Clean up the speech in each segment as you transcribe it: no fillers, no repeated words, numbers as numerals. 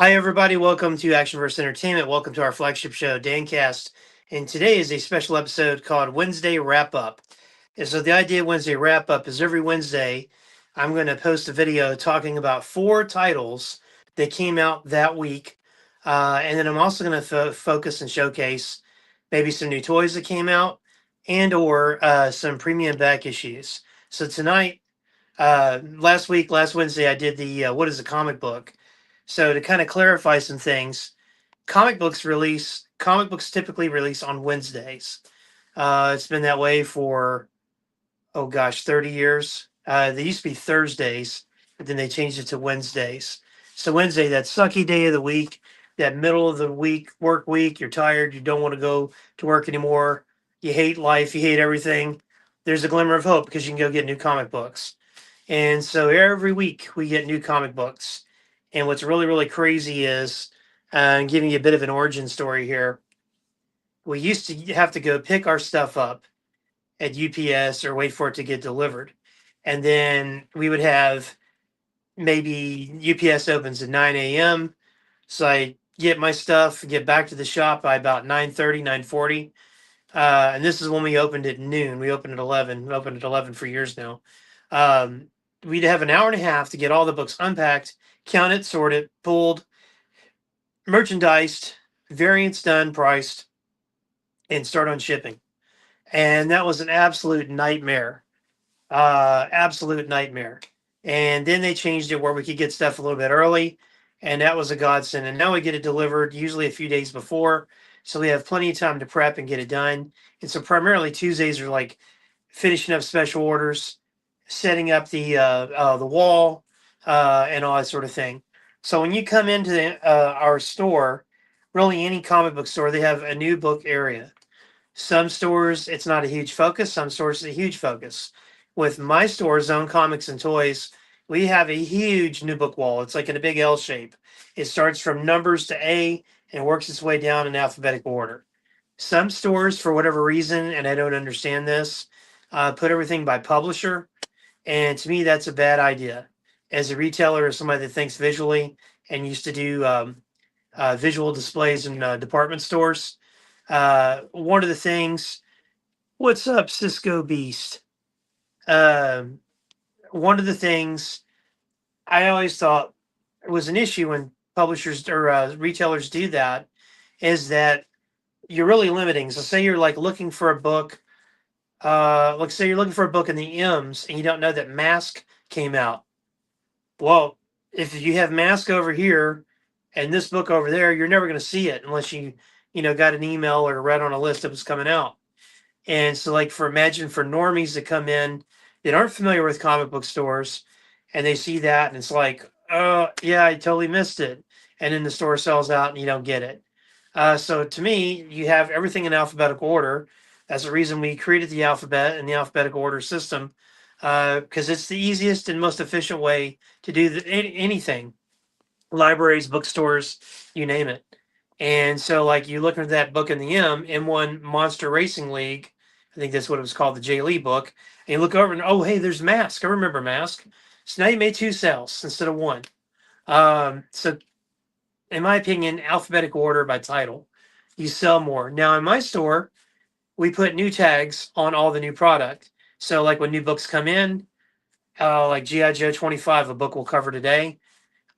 Hi, everybody. Welcome to Action vs. Entertainment. Welcome to our flagship show, DanCast. And today is a special episode called Wednesday Wrap Up. And so, the idea of Wednesday Wrap Up is every Wednesday, I'm going to post a video talking about four titles that came out that week. And then I'm also going to focus and showcase maybe some new toys that came out and or some premium back issues. So, tonight, last Wednesday, I did the What is a Comic Book? So to kind of clarify some things, comic books typically release on Wednesdays. It's been that way for, oh gosh, 30 years. They used to be Thursdays, but then they changed it to Wednesdays. So Wednesday, that sucky day of the week, that middle of the week, work week, you're tired, you don't want to go to work anymore, you hate life, you hate everything. There's a glimmer of hope because you can go get new comic books. And so every week we get new comic books. And what's really, really crazy is, giving you a bit of an origin story here. We used to have to go pick our stuff up at UPS or wait for it to get delivered. And then we would have maybe UPS opens at 9 a.m. So I get my stuff, get back to the shop by about 9:30, 9:40. And this is when we opened at noon. We opened at 11. We opened at 11 for years now. Um, we'd have an hour and a half to get all the books unpacked, counted, sorted, pulled, merchandised, variants done, priced, and start on shipping. And that was an absolute nightmare. Absolute nightmare. And then they changed it where we could get stuff a little bit early, and that was a godsend. And now we get it delivered usually a few days before, so we have plenty of time to prep and get it done. And so primarily Tuesdays are like finishing up special orders, setting up the wall, and all that sort of thing. So when you come into our store, really any comic book store, they have a new book area. Some stores, it's not a huge focus. Some stores, it's a huge focus. With my store, Zone Comics and Toys, we have a huge new book wall. It's like in a big L shape. It starts from numbers to A and works its way down in alphabetical order. Some stores, for whatever reason, and I don't understand this, put everything by publisher. And to me, that's a bad idea. As a retailer, as somebody that thinks visually and used to do visual displays in department stores, one of the things, what's up, Cisco Beast? Um, One of the things I always thought was an issue when publishers or retailers do that is that you're really limiting. So, say you're like looking for a book, like say you're looking for a book in the M's and you don't know that Mask came out. Well, if you have Mask over here and this book over there, you're never going to see it unless you got an email or read on a list that was coming out. And so, like, imagine for normies that come in that aren't familiar with comic book stores and they see that and it's like, oh, yeah, I totally missed it. And then the store sells out and you don't get it. So, to me, you have everything in alphabetical order. That's the reason we created the alphabet and the alphabetical order system, because it's the easiest and most efficient way to do anything. Libraries, bookstores, you name it. And so, like, you look at that book in the M1 Monster Racing League, I think that's what it was called, the J. Lee book. And you look over and, oh, hey, there's Mask. I remember Mask. So now you made two sales instead of one. So, in my opinion, alphabetical order by title, you sell more. Now, in my store, we put new tags on all the new product. So, like, when new books come in, like G.I. Joe 25, a book we'll cover today,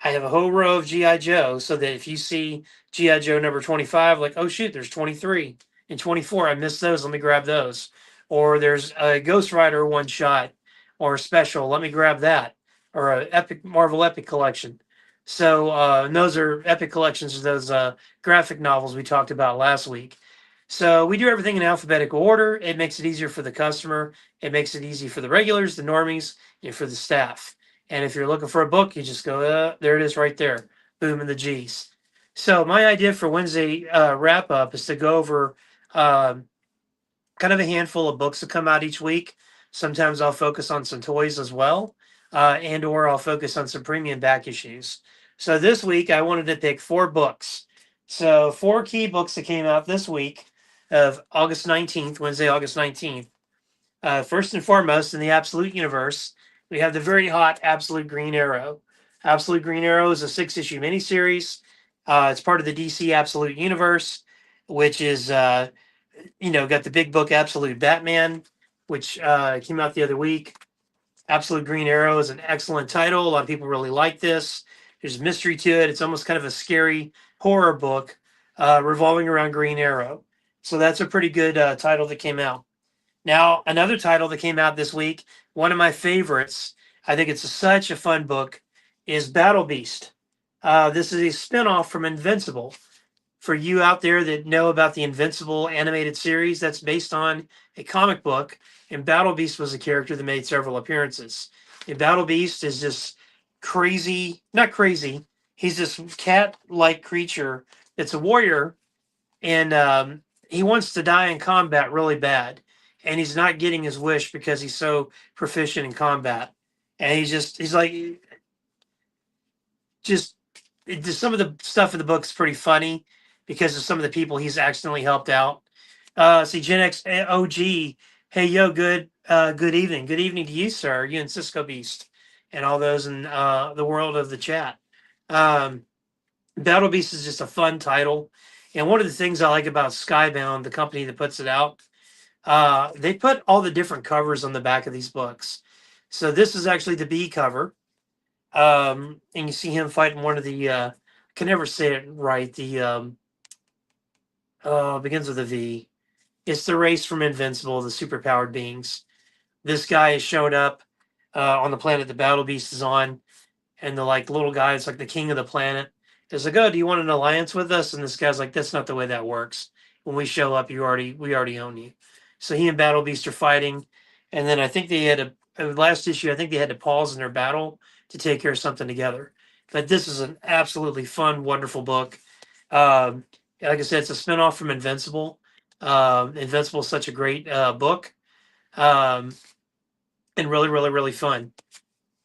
I have a whole row of GI Joe so that if you see GI Joe number 25, like, oh shoot, there's 23 and 24. I missed those. Let me grab those. Or there's a Ghost Rider one shot or a special. Let me grab that. Or a Epic Marvel Epic collection. So and those are Epic collections of those graphic novels we talked about last week. So we do everything in alphabetical order. It makes it easier for the customer. It makes it easy for the regulars, the normies, and for the staff. And if you're looking for a book, you just go, there it is right there. Boom in the G's. So my idea for Wednesday wrap up is to go over um, kind of a handful of books that come out each week. Sometimes I'll focus on some toys as well, and or I'll focus on some premium back issues. So this week I wanted to pick four books. So four key books that came out this week of August 19th, Wednesday, August 19th. First and foremost, in the Absolute universe, we have the very hot Absolute Green Arrow. Absolute Green Arrow is a 6 issue miniseries. It's part of the DC Absolute Universe, which is got the big book Absolute Batman, which came out the other week. Absolute Green Arrow is an excellent title. A lot of people really like this. There's mystery to it. It's almost kind of a scary horror book revolving around Green Arrow. So that's a pretty good title that came out. Now, another title that came out this week, one of my favorites, I think it's such a fun book, is Battle Beast. This is a spinoff from Invincible. For you out there that know about the Invincible animated series, that's based on a comic book, and Battle Beast was a character that made several appearances. And Battle Beast is this crazy, not crazy, he's this cat like creature that's a warrior, and he wants to die in combat really bad. And he's not getting his wish because he's so proficient in combat. And he's like, just some of the stuff in the book is pretty funny because of some of the people he's accidentally helped out. See, Gen X OG, hey yo, good evening, good evening to you, sir, you and Cisco Beast, and all those in the world of the chat. Um, Battle Beast is just a fun title, and one of the things I like about Skybound, the company that puts it out, they put all the different covers on the back of these books. So this is actually the B cover, and you see him fighting one of the I can never say it right. The begins with a V. It's the race from Invincible, the superpowered beings. This guy has shown up on the planet the Battle Beast is on, and the like little guy is like the king of the planet. Is like, oh, do you want an alliance with us? And this guy's like, that's not the way that works. When we show up, we already own you. So he and Battle Beast are fighting, and then I think they had last issue. I think they had to pause in their battle to take care of something together. But this is an absolutely fun, wonderful book. Um, like I said, it's a spinoff from Invincible. Invincible is such a great book, um, and really, really, really fun.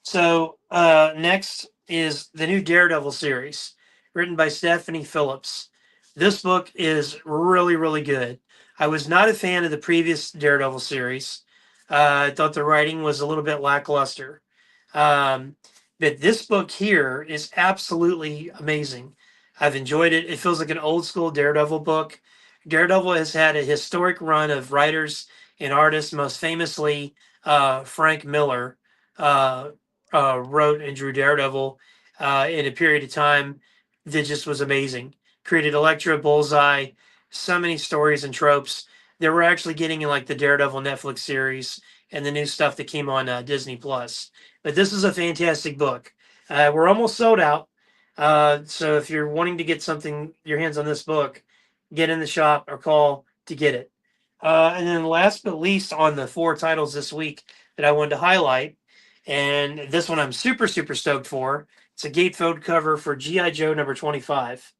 So next is the new Daredevil series, written by Stephanie Phillips. This book is really, really good. I was not a fan of the previous Daredevil series. I thought the writing was a little bit lackluster. Um, but this book here is absolutely amazing. I've enjoyed it. It feels like an old school Daredevil book. Daredevil has had a historic run of writers and artists, most famously Frank Miller. Uh, wrote and drew Daredevil in a period of time that just was amazing. Created Elektra, Bullseye, so many stories and tropes that we're actually getting in like the Daredevil Netflix series and the new stuff that came on Disney Plus. But this is a fantastic book. We're almost sold out. So if you're wanting to get something, your hands on this book, get in the shop or call to get it. And then last but least on the 4 titles this week that I wanted to highlight, and this one I'm super, super stoked for. It's a gatefold cover for G.I. Joe number 25.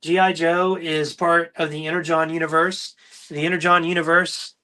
G.I. Joe is part of the Energon universe. The Energon universe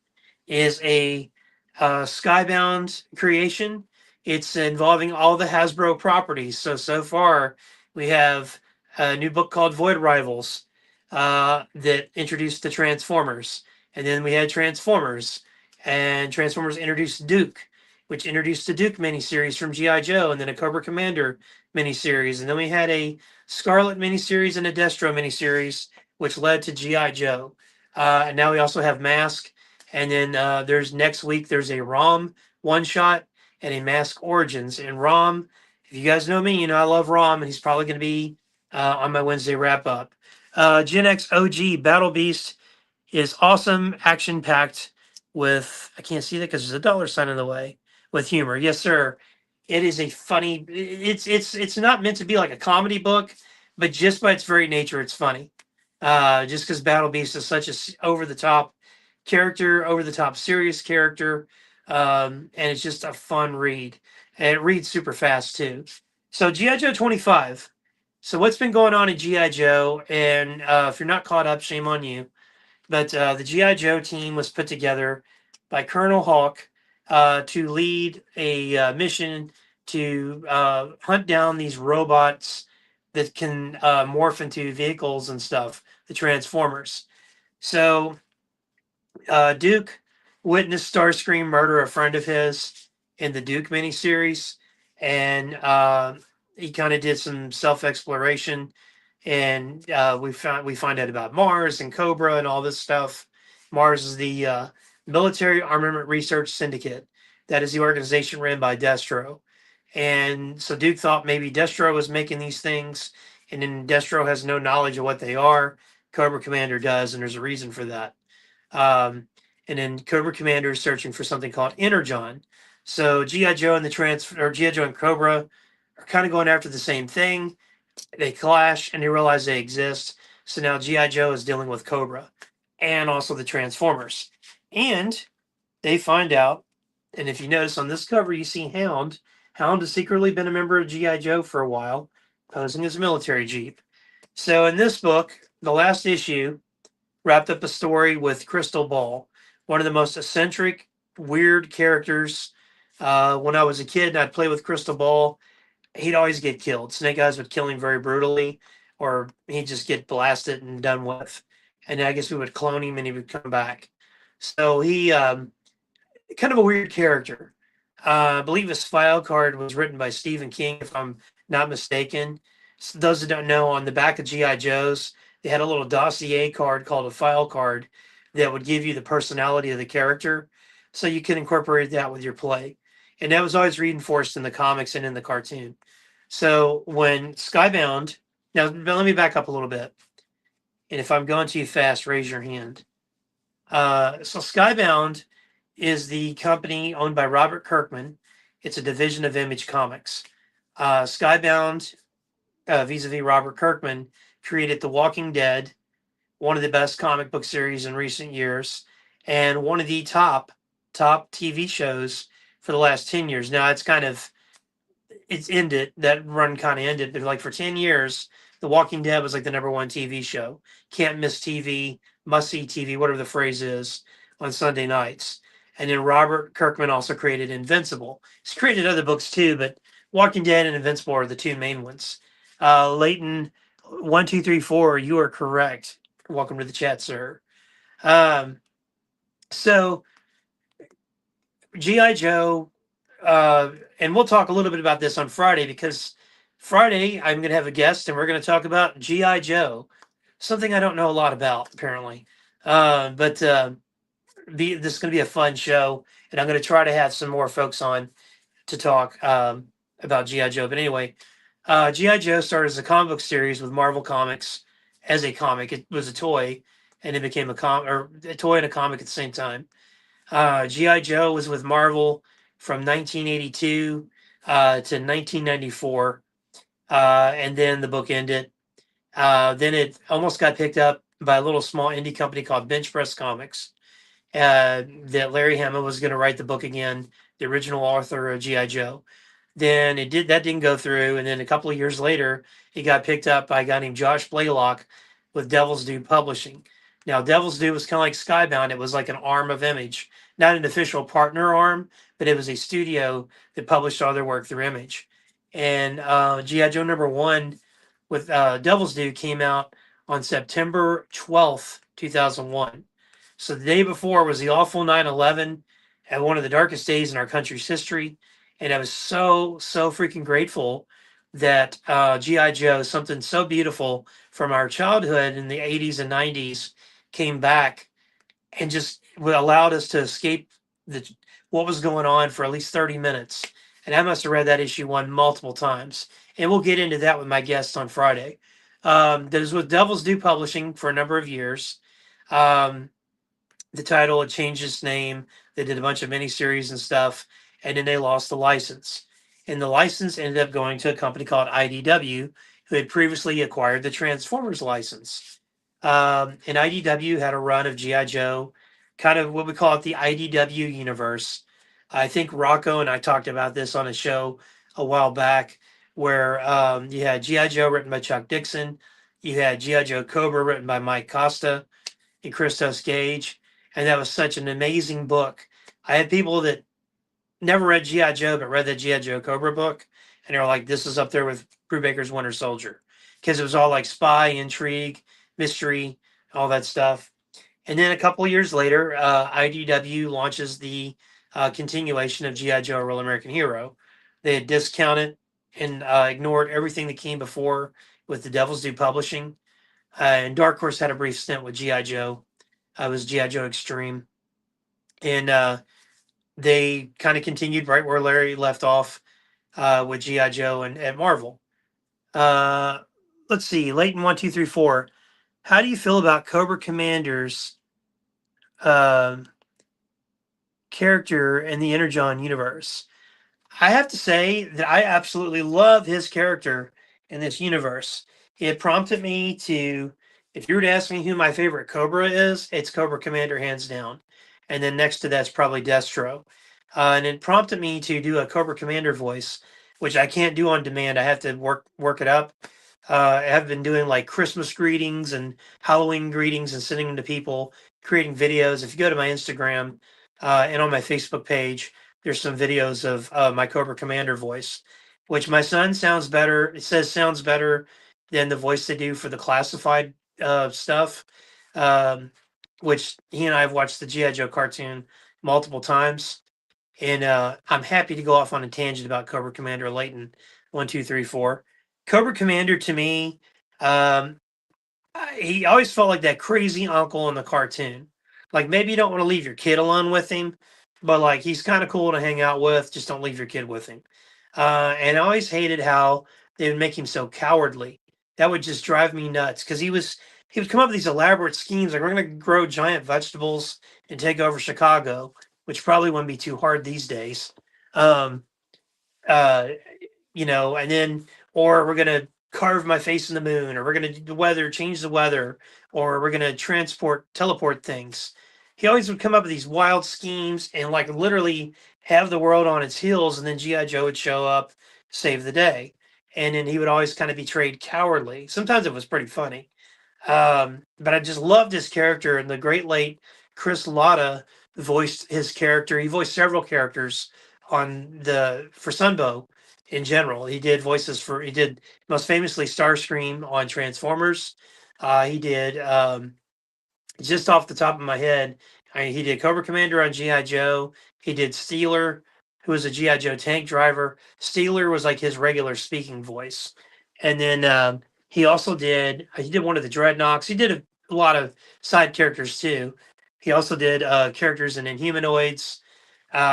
is a Skybound creation. It's involving all the Hasbro properties. So far, we have a new book called Void Rivals that introduced the Transformers. And then we had Transformers. And Transformers introduced Duke, which introduced the Duke miniseries from G.I. Joe, and then a Cobra Commander miniseries. And then we had a Scarlet miniseries and a Destro miniseries, which led to G.I. Joe. And now we also have Mask, and then there's next week, there's a ROM one shot and a Mask Origins. And ROM, if you guys know me, you know I love ROM, and he's probably going to be on my Wednesday wrap up. Gen X OG Battle Beast is awesome, action packed with, I can't see that because there's a dollar sign in the way, with humor. Yes, sir. It is a funny, it's not meant to be like a comedy book, but just by its very nature, it's funny. Just because Battle Beast is such a over the top character, over the top serious character, and it's just a fun read. And it reads super fast too. So GI Joe 25. So what's been going on in GI Joe? And if you're not caught up, shame on you. But the GI Joe team was put together by Colonel Hawk to lead a mission to hunt down these robots that can morph into vehicles and stuff, the Transformers. So Duke witnessed Starscream murder a friend of his in the Duke miniseries, and he kind of did some self exploration, and we find out about Mars and Cobra and all this stuff. Mars is the Military Armament Research Syndicate. That is the organization ran by Destro. And so Duke thought maybe Destro was making these things, and then Destro has no knowledge of what they are. Cobra Commander does, and there's a reason for that. Um, and then Cobra Commander is searching for something called Energon. So GI Joe and GI Joe and Cobra are kind of going after the same thing. They clash and they realize they exist. So now GI Joe is dealing with Cobra and also the Transformers. And they find out, and if you notice on this cover, you see Hound. Hound has secretly been a member of GI Joe for a while, posing as a military jeep. So in this book, the last issue wrapped up a story with Crystal Ball, one of the most eccentric, weird characters. When I was a kid and I'd play with Crystal Ball, he'd always get killed. Snake Eyes would kill him very brutally, or he'd just get blasted and done with. And I guess we would clone him and he would come back. So he kind of a weird character. I believe his file card was written by Stephen King, if I'm not mistaken. So those that don't know, on the back of GI Joes, they had a little dossier card called a file card that would give you the personality of the character, so you can incorporate that with your play. And that was always reinforced in the comics and in the cartoon. So when Skybound, now let me back up a little bit. And if I'm going too fast, raise your hand. So Skybound is the company owned by Robert Kirkman. It's a division of Image Comics. Skybound, vis-a-vis Robert Kirkman, created The Walking Dead, one of the best comic book series in recent years, and one of the top TV shows for the last 10 years. Now it's ended. That run kind of ended, but like for 10 years, The Walking Dead was like the number one TV show. Can't miss TV, must see TV, whatever the phrase is, on Sunday nights. And then Robert Kirkman also created Invincible. He's created other books too, but Walking Dead and Invincible are the two main ones. Leighton, 1234, you are correct. Welcome to the chat, sir. Um, so GI Joe, and we'll talk a little bit about this on Friday, because Friday I'm going to have a guest and we're going to talk about GI Joe, something I don't know a lot about apparently. But this is going to be a fun show, and I'm going to try to have some more folks on to talk about GI Joe. But anyway, GI Joe started as a comic book series with Marvel Comics as a comic. It was a toy, and it became a toy and a comic at the same time. GI Joe was with Marvel from 1982 to 1994, and then the book ended. Then it almost got picked up by a little small indie company called Bench Press Comics. That Larry Hama was going to write the book again, the original author of GI Joe. Then that didn't go through, and then a couple of years later, it got picked up by a guy named Josh Blaylock with Devil's Due Publishing. Now, Devil's Due was kind of like Skybound. It was like an arm of Image, not an official partner arm, but it was a studio that published all their work through Image. And GI Joe #1 with Devil's Due came out on September 12th, 2001. So the day before was the awful 9/11, and one of the darkest days in our country's history. And I was so freaking grateful that GI Joe, something so beautiful from our childhood in the 80s and 90s, came back and just allowed us to escape what was going on for at least 30 minutes. And I must have read that issue 1 multiple times. And we'll get into that with my guests on Friday. That is with Devil's Due Publishing for a number of years. The title had changed its name. They did a bunch of miniseries and stuff, and then they lost the license. And the license ended up going to a company called IDW, who had previously acquired the Transformers license. And IDW had a run of GI Joe, kind of what we call it the IDW universe. I think Rocco and I talked about this on a show a while back, where you had GI Joe written by Chuck Dixon, you had GI Joe Cobra written by Mike Costa and Christos Gage, and that was such an amazing book. I had people that never read GI Joe but read the GI Joe Cobra book, and they were like, "This is up there with Brubaker's Winter Soldier," because it was all like spy, intrigue, mystery, all that stuff. And then a couple of years later, IDW launches the continuation of GI Joe: A Real American Hero. They had discounted and ignored everything that came before with the Devil's Due Publishing. And Dark Horse had a brief stint with GI Joe. It was GI Joe Extreme, and they kind of continued right where Larry left off with GI Joe and at Marvel. Uh, let's see, Leighton 1234. How do you feel about Cobra Commander's uh, character in the Energon universe? I have to say that I absolutely love his character in this universe. It prompted me to, if you were to ask me who my favorite Cobra is, it's Cobra Commander hands down. And then next to that's probably Destro. And it prompted me to do a Cobra Commander voice, which I can't do on demand. I have to work it up. I have been doing like Christmas greetings and Halloween greetings and sending them to people, creating videos. If you go to my Instagram and on my Facebook page, there's some videos of my Cobra Commander voice, which my son sounds better. It says sounds better than the voice they do for the classified stuff. Um, which he and I have watched the GI Joe cartoon multiple times, and I'm happy to go off on a tangent about Cobra Commander Leighton 1234. Cobra Commander to me, um, he always felt like that crazy uncle in the cartoon. Like maybe you don't want to leave your kid alone with him, but like he's kind of cool to hang out with. Just don't leave your kid with him. And I always hated how they would make him so cowardly. That would just drive me nuts because he would come up with these elaborate schemes like we're going to grow giant vegetables and take over Chicago, which probably wouldn't be too hard these days. Um, uh, and then, or we're gonna carve my face in the moon, or we're gonna do the weather, change the weather, or we're gonna teleport things. He always would come up with these wild schemes and like literally have the world on its heels, and then GI Joe would show up, save the day, and then he would always kind of be portrayed cowardly. Sometimes it was pretty funny, but I just loved his character, and the great late Chris Latta voiced his character. He voiced several characters on the for Sunbow in general. He did most famously Starscream on Transformers. He did just off the top of my head, he did Cobra Commander on GI Joe. He did Steeler, who was a GI Joe tank driver. Steeler was like his regular speaking voice, and then he did one of the Dreadnoks. He did a lot of side characters too. He also did characters in Inhumanoids.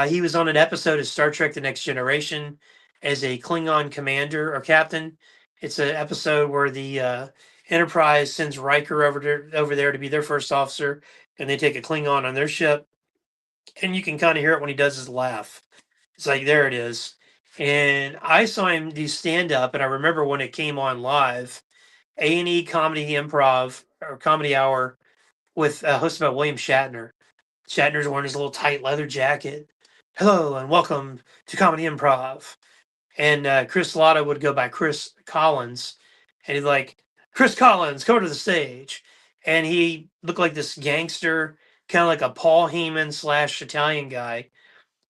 He was on an episode of Star Trek: The Next Generation as a Klingon commander or captain. It's an episode where the Enterprise sends Riker over there to be their first officer, and they take a Klingon on their ship. And you can kind of hear it when he does his laugh. It's like, there it is. And I saw him do stand up, and I remember when it came on live, A&E Comedy Improv or Comedy Hour with hosted by William Shatner. Shatner's wearing his little tight leather jacket. Hello and welcome to Comedy Improv. And Chris Latta would go by Chris Collins, and he'd like, Chris Collins, come to the stage. And he looked like this gangster, kind of like a Paul Heyman / Italian guy.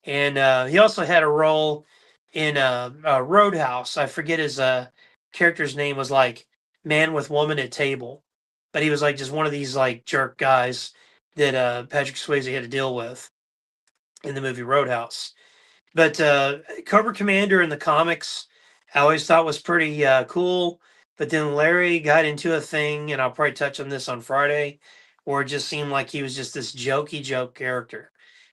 And he also had a role in Roadhouse. I forget his character's name was like Man with Woman at Table, but he was like just one of these like jerk guys that Patrick Swayze had to deal with in the movie Roadhouse. But Cobra Commander in the comics, I always thought was pretty cool. But then Larry got into a thing, and I'll probably touch on this on Friday, where it just seemed like he was just this jokey joke character.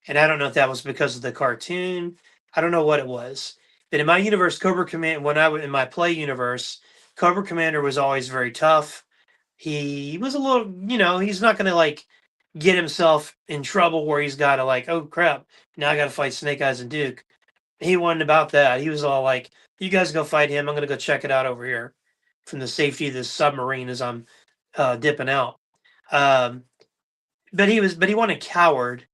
And I don't know if that was because of the cartoon. I don't know what it was. But in my universe, Cobra Commander, when I was in my play universe, Cobra Commander was always very tough. He was a little, he's not going to like get himself in trouble where he's got to like, oh crap, now I got to fight Snake Eyes and Duke. He wasn't about that. He was all like, "You guys go fight him. I'm going to go check it out over here from the safety of this submarine as I'm dipping out." Um, but he wasn't a coward,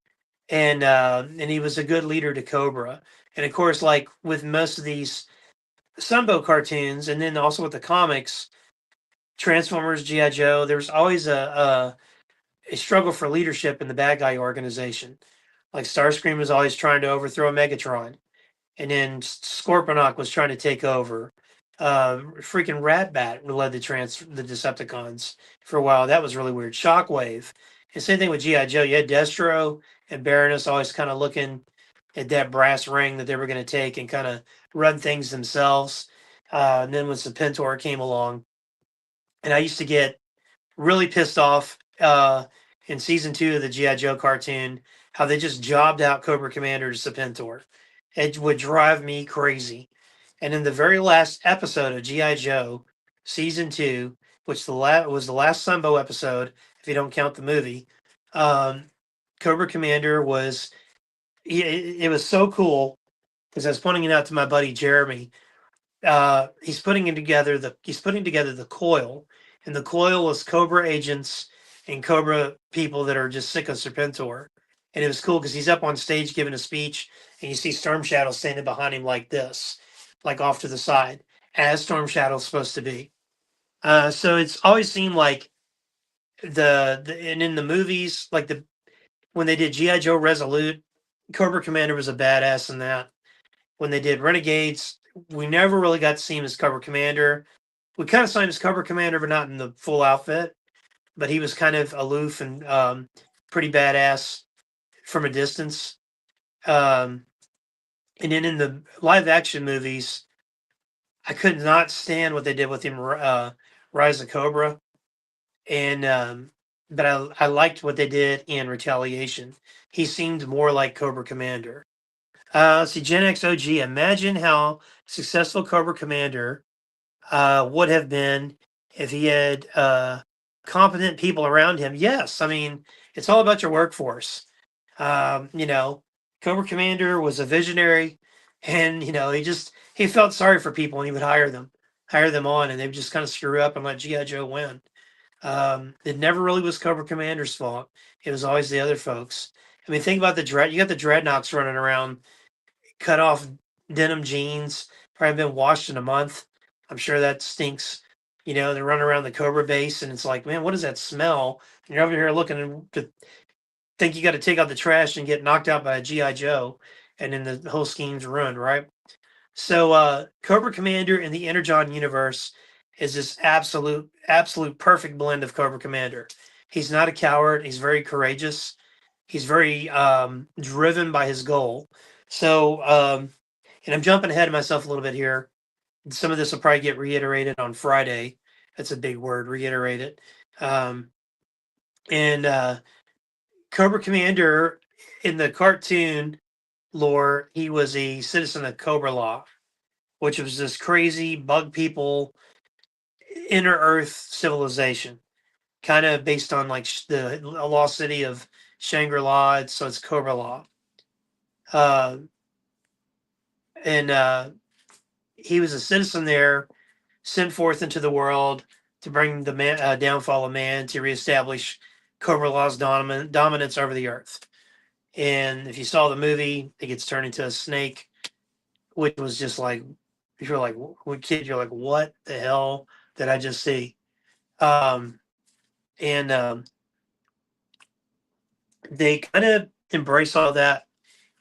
and he was a good leader to Cobra. And of course, like with most of these Sunbow cartoons, and then also with the comics, Transformers, GI Joe, there was always a struggle for leadership in the bad guy organization. Like Starscream was always trying to overthrow Megatron, and then Scorponok was trying to take over. Freaking Ratbat led the Decepticons for a while. That was really weird. Shockwave. And same thing with GI Joe. You had Destro and Baroness always kind of looking at that brass ring that they were going to take and kind of run things themselves. And then when Serpentor came along, and I used to get really pissed off in season 2 of the GI Joe cartoon how they just jobbed out Cobra Commander to Serpentor. It would drive me crazy. And in the very last episode of GI Joe season 2, which was the last Sunbow episode, if you don't count the movie, um, Cobra Commander was it was so cool because I was pointing it out to my buddy Jeremy. He's putting together the coil, and the coil was Cobra agents and Cobra people that are just sick of Serpentor. And it was cool because he's up on stage giving a speech, and you see Storm Shadow standing behind him like this, like off to the side, as Storm Shadow's supposed to be. So it's always seemed like and in the movies, like the when they did GI Joe Resolute, Cobra Commander was a badass in that. When they did Renegades, we never really got to see him as Cobra Commander. We kind of saw him as Cobra Commander, but not in the full outfit. But he was kind of aloof and pretty badass from a distance. Um, and then in the live action movies, I could not stand what they did with him, Rise of Cobra, and but I liked what they did in Retaliation. He seemed more like Cobra Commander. Let's see, Gen X OG. Imagine how successful Cobra Commander would have been if he had competent people around him. Yes, I mean it's all about your workforce. You know, Cobra Commander was a visionary, and he felt sorry for people, and he would hire them on, and they would just kind of screw up and let GI Joe win. It never really was Cobra Commander's fault. It was always the other folks. I mean, think about the dread. You got the dreadnoughts running around, cut off denim jeans, probably been washed in a month. I'm sure that stinks. They're running around the Cobra base, and it's like, man, what is that smell? And you're over here looking to think you got to take out the trash and get knocked out by a GI Joe, and then the whole scheme's ruined, right? So, Cobra Commander in the Energon universe is this absolute perfect blend of Cobra Commander. He's not a coward. He's very courageous. He's very driven by his goal. So, and I'm jumping ahead of myself a little bit here. Some of this will probably get reiterated on Friday. That's a big word, reiterate it. And Cobra Commander in the cartoon lore, he was a citizen of Cobra Law, which was this crazy bug people inner Earth civilization, kind of based on like the lost city of Shangri-La. So it's Cobra Law. And he was a citizen there, sent forth into the world to bring the downfall of man, to reestablish Cobra Law's dominance over the earth. And if you saw the movie, it gets turned into a snake, which was just like, if you're like, when kid, you're like, what the hell did I just see? And they kind of embrace all that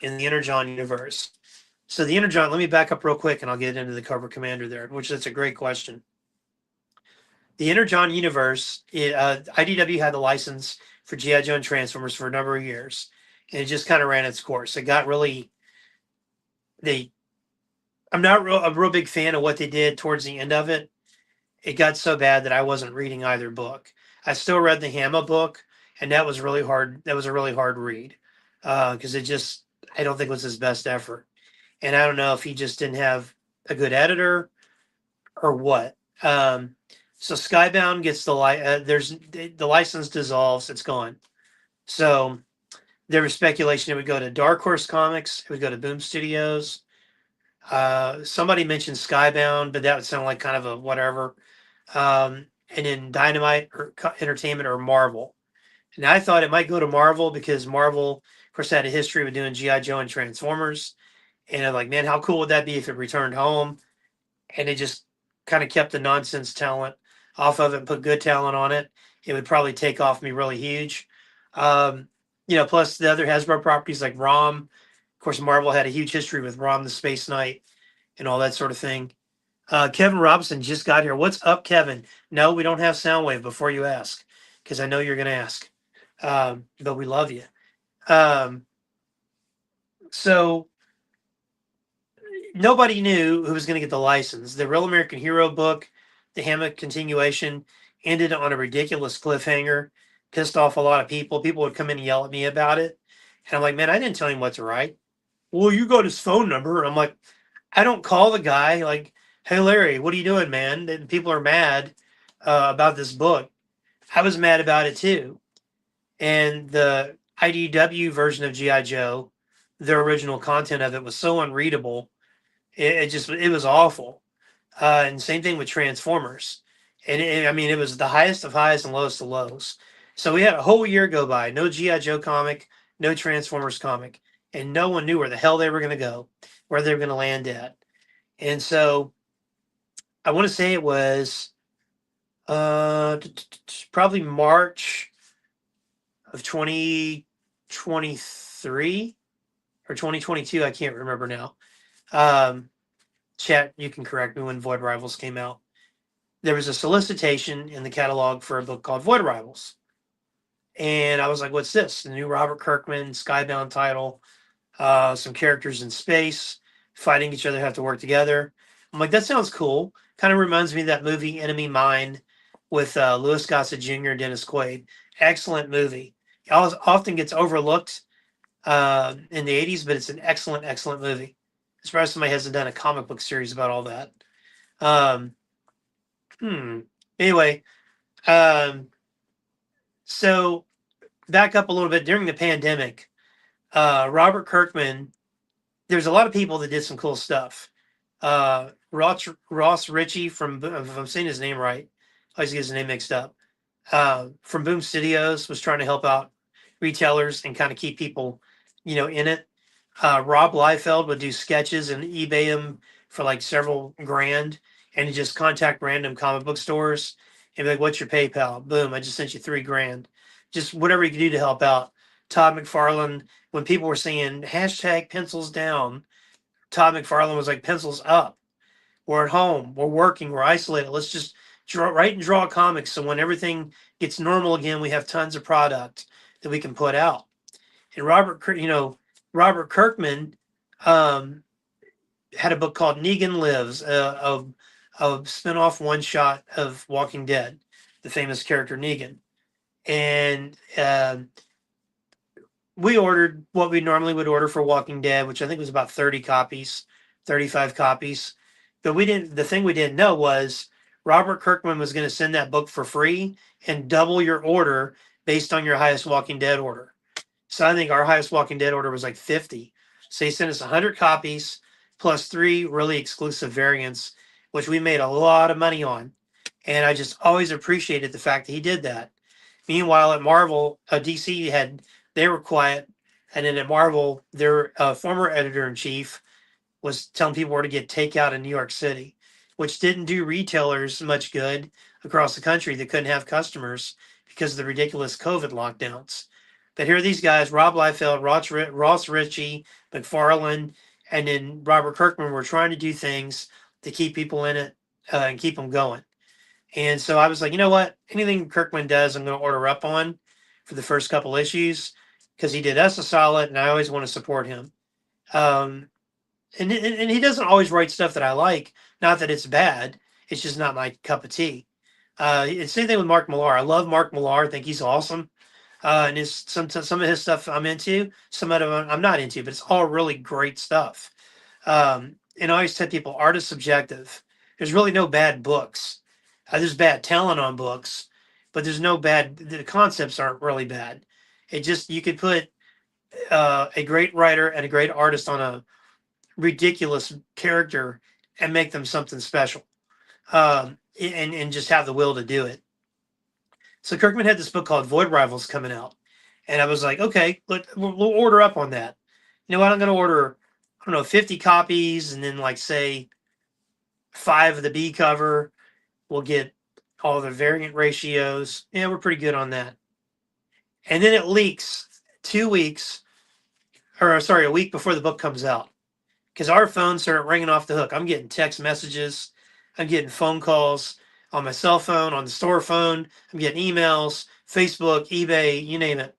in the Energon universe. So the Energon, let me back up real quick and I'll get into the Cobra Commander there, which that's a great question. The Energon universe, IDW had the license for GI Joe and Transformers for a number of years, and it just kind of ran its course. It got really I'm not a real big fan of what they did towards the end of it. It got so bad that I wasn't reading either book. I still read the Hama book, and that was really hard. That was a really hard read because I don't think it was his best effort. And I don't know if he just didn't have a good editor or what. So Skybound gets the license dissolves, it's gone. So there was speculation it would go to Dark Horse Comics, it would go to Boom Studios. Somebody mentioned Skybound, but that would sound like kind of a whatever. And then Dynamite or Entertainment or Marvel. And I thought it might go to Marvel because Marvel, of course, had a history with doing GI Joe and Transformers. And I'm like, man, how cool would that be if it returned home? And it just kind of kept the nonsense talent off of it and put good talent on it. It would probably take off me really huge. Um, plus the other Hasbro properties like ROM. Of course, Marvel had a huge history with ROM the Space Knight and all that sort of thing. Kevin Robinson just got here. What's up, Kevin? No, we don't have Soundwave before you ask, because I know you're going to ask. But we love you. So nobody knew who was going to get the license. The Real American Hero book, the Hammett continuation, ended on a ridiculous cliffhanger, pissed off a lot of people. People would come in and yell at me about it. And I'm like, man, I didn't tell him what to write. Well, you got his phone number. And I'm like, I don't call the guy like, hey, Larry, what are you doing, man? And people are mad about this book. I was mad about it too. And the IDW version of G.I. Joe, the original content of it was so unreadable. It was awful. And same thing with Transformers. And I mean, it was the highest of highs and lowest of lows. So we had a whole year go by, no G.I. Joe comic, no Transformers comic, and no one knew where the hell they were going to go, where they were going to land at. And so I want to say it was probably March of 2023 or 2022. I can't remember now. Chat, you can correct me when Void Rivals came out. There was a solicitation in the catalog for a book called Void Rivals. And I was like, what's this? The new Robert Kirkman Skybound title, some characters in space fighting each other, have to work together. I'm like, that sounds cool. Kind of reminds me of that movie Enemy Mine with Louis Gossett Jr. and Dennis Quaid. Excellent movie. It often gets overlooked in the 80s, but it's an excellent, excellent movie. I'm surprised somebody hasn't done a comic book series about all that. Um, Anyway, so back up a little bit. During the pandemic, Robert Kirkman, there's a lot of people that did some cool stuff. Ross Ritchie from, if I'm saying his name right, I always get his name mixed up, from Boom Studios was trying to help out retailers and kind of keep people, in it. Rob Liefeld would do sketches and eBay them for like several grand, and he'd just contact random comic book stores and be like, "What's your PayPal?" Boom, I just sent you $3,000. Just whatever you could do to help out. Todd McFarlane, when people were saying hashtag pencils down, Todd McFarlane was like, pencils up. We're at home. We're working. We're isolated. Let's just write and draw comics. So when everything gets normal again, we have tons of product that we can put out. And Robert Kirkman had a book called Negan Lives, a spinoff one shot of Walking Dead, the famous character Negan. And we ordered what we normally would order for Walking Dead, which I think was about 30 copies, 35 copies. But the thing we didn't know was Robert Kirkman was going to send that book for free and double your order based on your highest Walking Dead order. So I think our highest Walking Dead order was like 50. So he sent us 100 copies plus 3 really exclusive variants, which we made a lot of money on. And I just always appreciated the fact that he did that. Meanwhile, at Marvel, DC they were quiet. And then at Marvel, their former editor in chief was telling people where to get takeout in New York City, which didn't do retailers much good across the country that couldn't have customers because of the ridiculous COVID lockdowns. But here are these guys, Rob Liefeld, Ross Ritchie, McFarlane, and then Robert Kirkman were trying to do things to keep people in it and keep them going. And so I was like, you know what? Anything Kirkman does, I'm going to order up on for the first couple issues because he did us a solid, and I always want to support him. And he doesn't always write stuff that I like. Not that it's bad. It's just not my cup of tea. It's same thing with Mark Millar. I love Mark Millar. I think he's awesome. And some of his stuff I'm into. Some of it I'm not into, but it's all really great stuff. And I always tell people art is subjective. There's really no bad books. There's bad talent on books, but there's no bad. The concepts aren't really bad. It just you could put a great writer and a great artist on a ridiculous character and make them something special, and just have the will to do it. So Kirkman had this book called Void Rivals coming out, and I was like, okay, we'll order up on that. You know what? I'm going to order, I don't know, 50 copies, and then like say 5 of the B cover. We'll get all the variant ratios. Yeah, we're pretty good on that. And then it leaks 2 weeks, or sorry, a week before the book comes out, because our phones started ringing off the hook. I'm getting text messages. I'm getting phone calls on my cell phone, on the store phone. I'm getting emails, Facebook, eBay, you name it.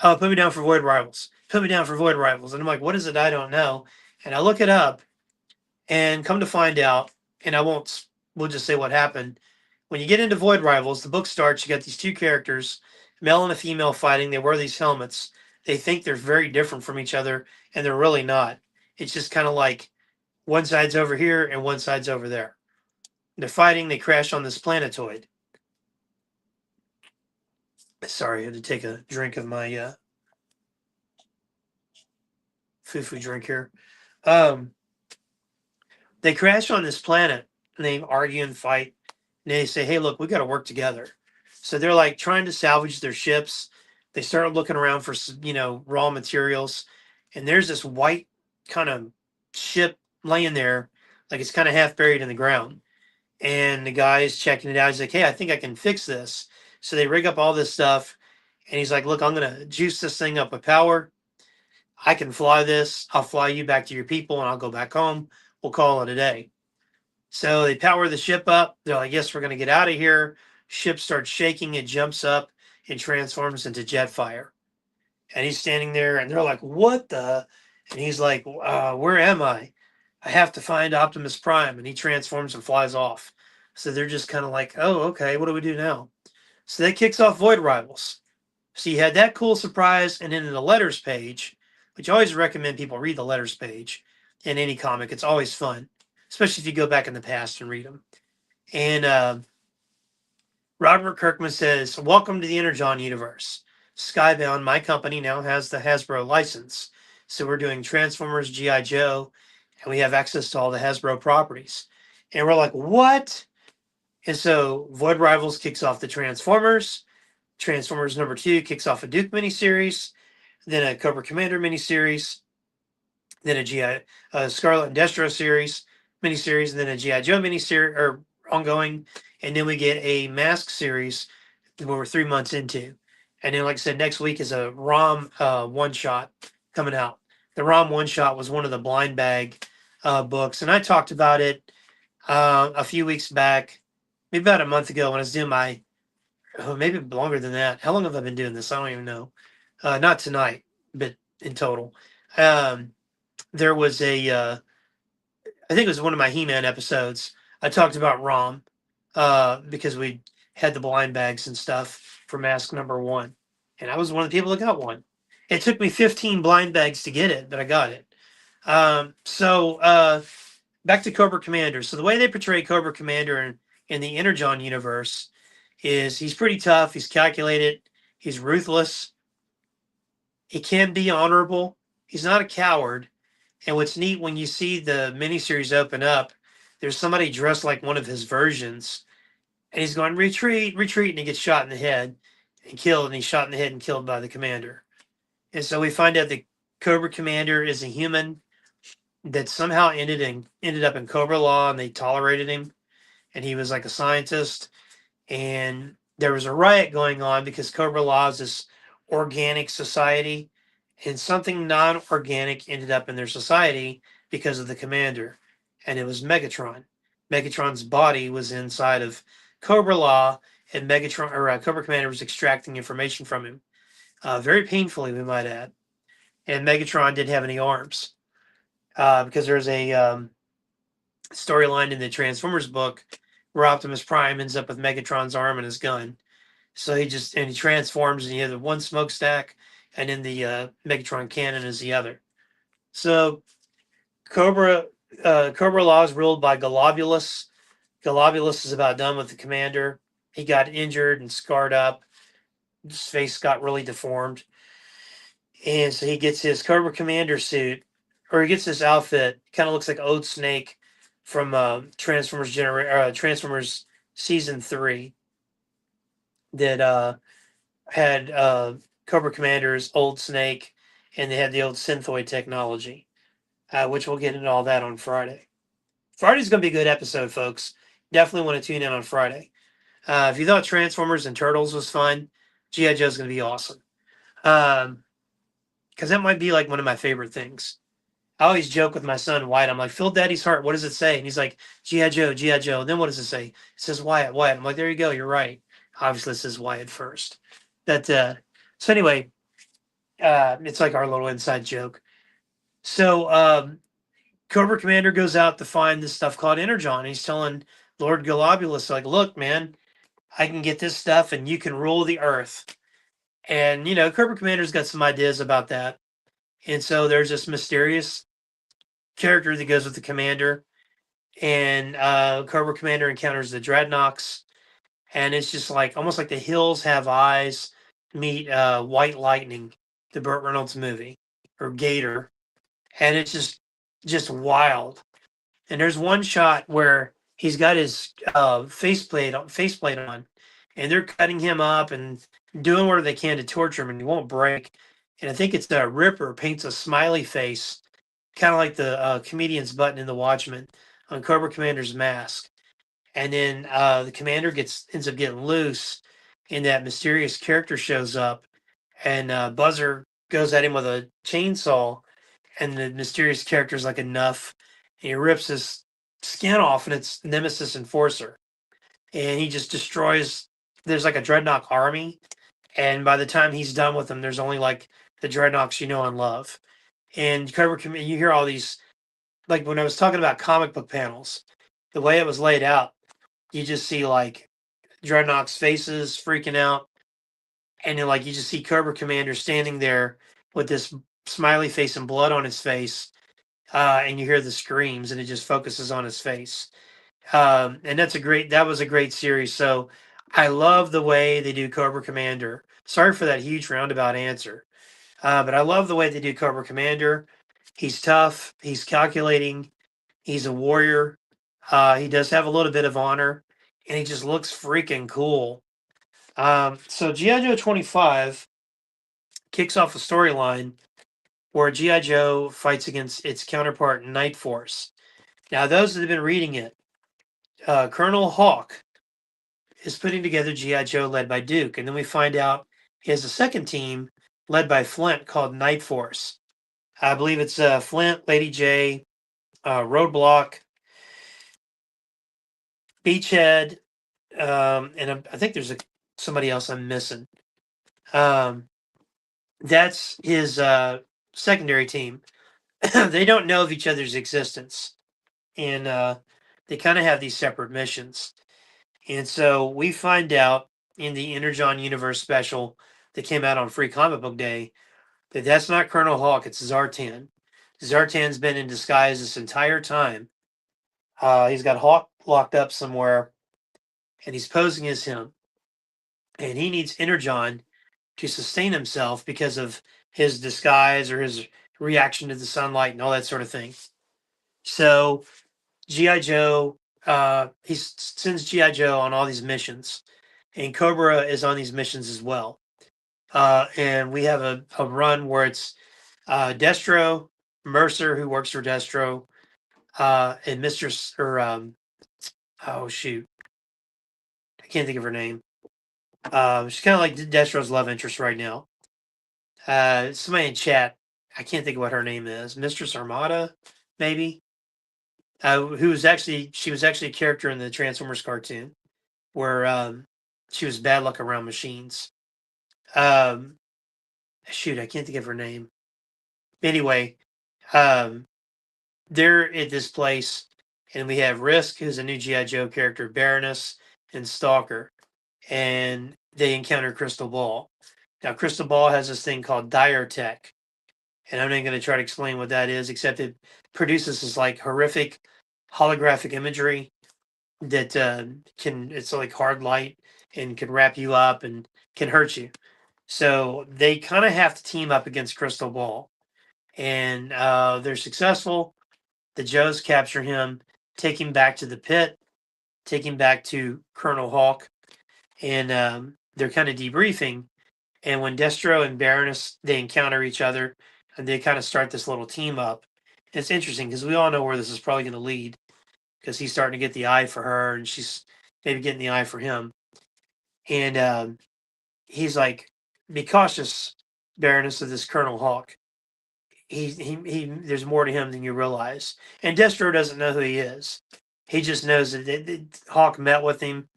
Oh, put me down for Void Rivals. Put me down for Void Rivals. And I'm like, what is it? I don't know. And I look it up. And come to find out, and I won't, we'll just say what happened. When you get into Void Rivals, the book starts, you got these two characters, male and a female fighting. They wear these helmets. They think they're very different from each other, and they're really not. It's just kind of like one side's over here and one side's over there. They're fighting, they crash on this planetoid. Sorry, I had to take a drink of my foo drink here. Um, they crash on this planet and they argue and fight. And they say, hey, look, we got to work together. So they're like trying to salvage their ships. They start looking around for, raw materials. And there's this white kind of ship laying there, like it's kind of half buried in the ground. And the guy's checking it out. He's like, hey, I think I can fix this. So they rig up all this stuff. And he's like, look, I'm going to juice this thing up with power. I can fly this. I'll fly you back to your people and I'll go back home. We'll call it a day. So they power the ship up. They're like, yes, we're going to get out of here. Ship starts shaking. It jumps up and transforms into jet fire. And he's standing there and they're like, what the? And he's like, where am I? I have to find Optimus Prime. And he transforms and flies off. So they're just kind of like, oh, okay, what do we do now? So that kicks off Void Rivals. So you had that cool surprise. And then in the letters page, which I always recommend people read the letters page in any comic, it's always fun, especially if you go back in the past and read them. And Robert Kirkman says, welcome to the Energon universe. Skybound, my company, now has the Hasbro license. So we're doing Transformers, G.I. Joe, and we have access to all the Hasbro properties. And we're like, what? And so Void Rivals kicks off the Transformers. Transformers number 2 kicks off a Duke miniseries, then a Cobra Commander miniseries, then a Scarlet and Destro series, miniseries, and then a G.I. Joe miniseries, or ongoing. And then we get a Mask series that we're 3 months into. And then, like I said, next week is a ROM one shot coming out. The ROM one shot was one of the blind bag books. And I talked about it a few weeks back, maybe about a month ago when I was doing my, maybe longer than that. How long have I been doing this? I don't even know. Not tonight, but in total. There was I think it was one of my He-Man episodes. I talked about ROM because we had the blind bags and stuff for mask number 1. And I was one of the people that got one. It took me 15 blind bags to get it, but I got it. So back to Cobra Commander. So the way they portray Cobra Commander in the Energon universe is he's pretty tough. He's calculated. He's ruthless. He can be honorable. He's not a coward. And what's neat when you see the miniseries open up, there's somebody dressed like one of his versions, and he's going retreat, retreat, and he gets shot in the head and killed, and he's shot in the head and killed by the commander. And so we find out the Cobra Commander is a human that somehow ended up in Cobra Law, and they tolerated him, and he was like a scientist. And there was a riot going on because Cobra Law is this organic society, and something non-organic ended up in their society because of the commander, and it was Megatron. Megatron's body was inside of Cobra Law, and Cobra Commander was extracting information from him, very painfully, we might add. And Megatron didn't have any arms because there's a storyline in the Transformers book where Optimus Prime ends up with Megatron's arm and his gun. So he transforms, and you have the one smokestack, and then the Megatron cannon is the other. So Cobra Law is ruled by Globulus. Globulus is about done with the commander. He got injured and scarred up. His face got really deformed, and so he gets his Cobra Commander suit, or he gets this outfit. Kind of looks like Old Snake from Transformers season 3 that had Cobra Commander's Old Snake, and they had the old Synthoid technology, which we'll get into all that on Friday. Friday's going to be a good episode, folks. Definitely want to tune in on Friday. If you thought Transformers and Turtles was fun, G.I. Joe's going to be awesome. Because that might be like one of my favorite things. I always joke with my son Wyatt. I'm like, Phil Daddy's heart, what does it say? And he's like, G.I. Joe, G.I. Joe. And then what does it say? It says Wyatt, Wyatt. I'm like, there you go. You're right. Obviously, it says Wyatt first. So anyway, it's like our little inside joke. So Cobra Commander goes out to find this stuff called Energon. He's telling Lord Globulus, like, look, man, I can get this stuff and you can rule the earth. And, Cobra Commander's got some ideas about that. And so there's this mysterious character that goes with the commander. And Cobra Commander encounters the Dreadnoks. And it's just like almost like the hills have eyes meet White Lightning, the Burt Reynolds movie, or Gator. And it's just wild. And there's one shot where he's got his faceplate on, and they're cutting him up and doing whatever they can to torture him, and he won't break. And I think it's the Ripper paints a smiley face, kind of like the comedian's button in The Watchmen, on Cobra Commander's mask. And then the commander ends up getting loose, and that mysterious character shows up, and Buzzer goes at him with a chainsaw, and the mysterious character's like enough, and he rips his skin off, and it's Nemesis Enforcer, and he just destroys. There's like a Dreadnought army, and by the time he's done with them, there's only like the Dreadnoughts you know and love. And you hear all these, like when I was talking about comic book panels, the way it was laid out, you just see like Dreadnought's faces freaking out, and then like you just see Cobra Commander standing there with this smiley face and blood on his face, and you hear the screams, and it just focuses on his face. And that was a great series. So I love the way they do Cobra Commander. Sorry for that huge roundabout answer, but I love the way they do Cobra Commander. He's tough. He's calculating. He's a warrior. He does have a little bit of honor, and he just looks freaking cool. So G.I. Joe 25 kicks off a storyline where G.I. Joe fights against its counterpart, Night Force. Now, those that have been reading it, Colonel Hawk is putting together G.I. Joe led by Duke. And then we find out he has a second team led by Flint called Night Force. I believe it's Flint, Lady J, Roadblock, Beachhead, and I think there's somebody else I'm missing. That's his secondary team. They don't know of each other's existence, and they kind of have these separate missions. And so we find out in the Energon Universe special that came out on Free Comic Book Day that that's not Colonel Hawk, it's Zartan. Zartan's been in disguise this entire time. He's got Hawk locked up somewhere, and he's posing as him. And he needs Energon to sustain himself because of his disguise or his reaction to the sunlight and all that sort of thing. So G.I. Joe, he sends G.I. Joe on all these missions, and Cobra is on these missions as well. And we have a run where it's Destro, Mercer, who works for Destro, and Mistress, or oh shoot, I can't think of her name. She's kind of like Destro's love interest right now. Somebody in chat, I can't think of what her name is. Mistress Armada, maybe. She was actually a character in the Transformers cartoon, where she was bad luck around machines. Shoot, I can't think of her name. Anyway, they're at this place, and we have Risk, who's a new G.I. Joe character, Baroness, and Stalker, and they encounter Crystal Ball. Now, Crystal Ball has this thing called Dire Tech, and I'm not going to try to explain what that is, except it produces this like horrific holographic imagery that it's like hard light and can wrap you up and can hurt you. So they kind of have to team up against Crystal Ball, and they're successful. The Joes capture him, take him back to the pit, take him back to Colonel Hawk, and they're kind of debriefing. And when Destro and Baroness, they encounter each other, and they kind of start this little team up. It's interesting because we all know where this is probably going to lead, because he's starting to get the eye for her, and she's maybe getting the eye for him. And he's like, "Be cautious, Baroness, of this Colonel Hawk. He there's more to him than you realize." And Destro doesn't know who he is. He just knows that Hawk met with him.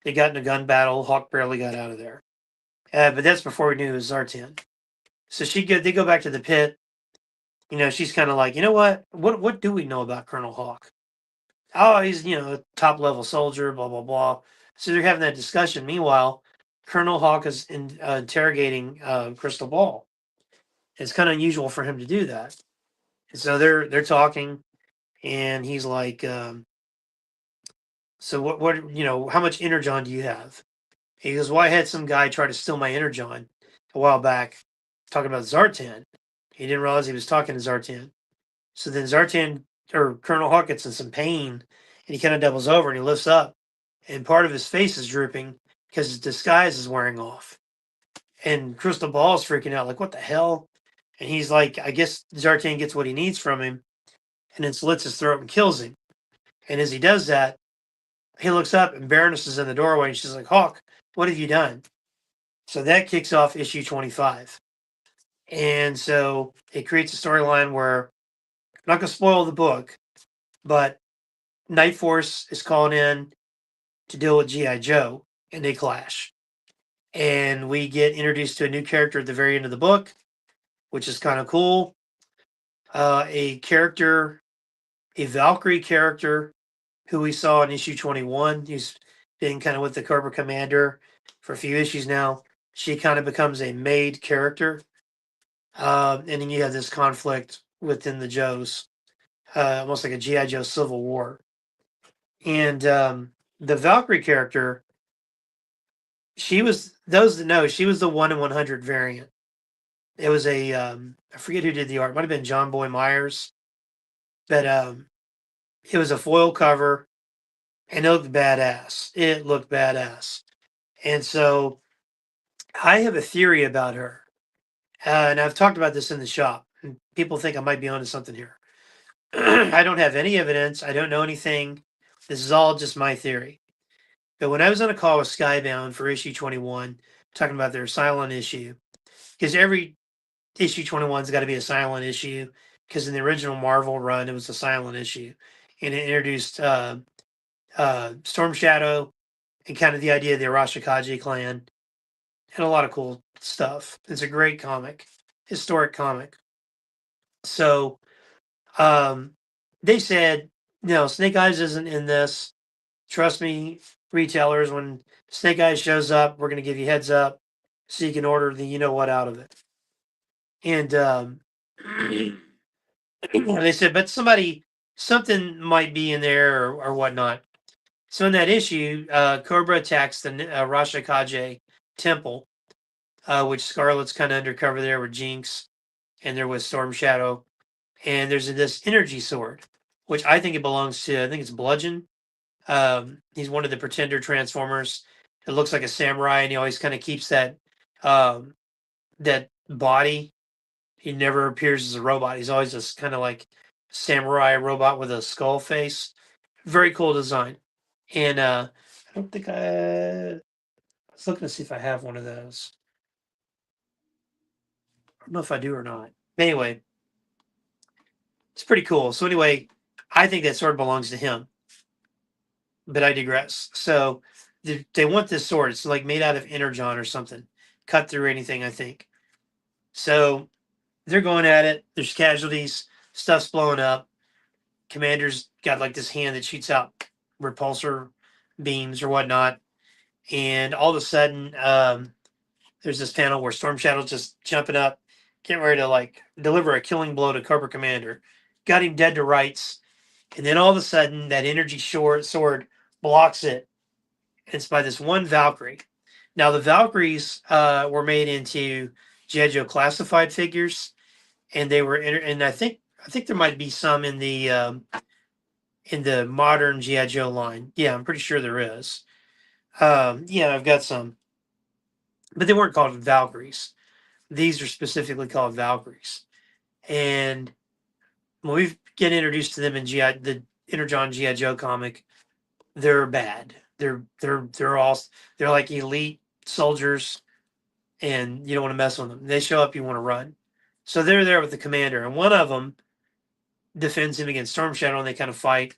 They got in a gun battle. Hawk barely got out of there. But that's before we knew it was Zartan. So they go back to the pit, she's kind of like, you know what do we know about Colonel Hawk? Oh, he's a top level soldier, blah blah blah. So they're having that discussion. Meanwhile, Colonel Hawk is interrogating Crystal Ball. It's kind of unusual for him to do that. And so they're talking, and he's like, "So what how much energon do you have?" He goes, "Well, I had some guy try to steal my energon a while back, talking about Zartan. He didn't realize he was talking to Zartan. So then Zartan or Colonel Hawk gets in some pain, and he kind of doubles over and he lifts up, and part of his face is drooping because his disguise is wearing off. And Crystal Ball's freaking out, like, what the hell? And he's like, I guess Zartan gets what he needs from him, and then slits his throat and kills him. And as he does that, he looks up, and Baroness is in the doorway, and she's like, Hawk, what have you done? So that kicks off issue 25. And so it creates a storyline where I'm not going to spoil the book, but Night Force is called in to deal with G.I. Joe, and they clash. And we get introduced to a new character at the very end of the book, which is kind of cool. A character, a Valkyrie character, who we saw in issue 21, who's been kind of with the Cobra Commander for a few issues now. She kind of becomes a made character. And then you have this conflict within the Joes, almost like a G.I. Joe Civil War. And the Valkyrie character, she was, those that know, she was the 1 in 100 variant. It was I forget who did the art. It might have been John Boy Myers, but it was a foil cover, and it looked badass. It looked badass. And so I have a theory about her, and I've talked about this in the shop. And people think I might be onto something here. I don't have any evidence. I don't know anything. This is all just my theory. But when I was on a call with Skybound for issue 21, talking about their silent issue, because every issue 21's got to be a silent issue, because in the original Marvel run, it was a silent issue. And it introduced Storm Shadow and kind of the idea of the Arashikage clan and a lot of cool stuff. It's a great comic, historic comic. So they said, no, Snake Eyes isn't in this. Trust me, retailers, when Snake Eyes shows up, we're going to give you heads up so you can order the what out of it. And they said, but something might be in there or whatnot. So in that issue, Cobra attacks the Rashikaje temple, which Scarlet's kind of undercover there with Jinx, and there was Storm Shadow. And there's this energy sword, which I think it belongs to, I think it's Bludgeon. He's one of the Pretender Transformers. It looks like a samurai, and he always kind of keeps that body. He never appears as a robot. He's always just kind of like samurai robot with a skull face. Very cool design. And I don't think I was looking to see if I have one of those. I don't know if I do or not. Anyway, it's pretty cool. So anyway, I think that sword belongs to him. But I digress. So they want this sword. It's like made out of energon or something. Cut through anything, I think. So they're going at it. There's casualties. Stuff's blowing up. Commander's got like this hand that shoots out repulsor beams or whatnot. And all of a sudden, there's this panel where Storm Shadow's just jumping up, getting ready to like deliver a killing blow to Cobra Commander. Got him dead to rights. And then all of a sudden, that energy sword blocks it. It's by this one Valkyrie. Now, the Valkyries were made into G.I. Joe classified figures, and they were, and I think there might be some in the modern G.I. Joe line. Yeah, I'm pretty sure there is. Yeah, I've got some, but they weren't called Valkyries. These are specifically called Valkyries, and when we get introduced to them in the Energon G.I. Joe comic, they're bad. They're like elite soldiers, and you don't want to mess with them. They show up, you want to run. So they're there with the commander, and one of them defends him against Storm Shadow, and they kind of fight.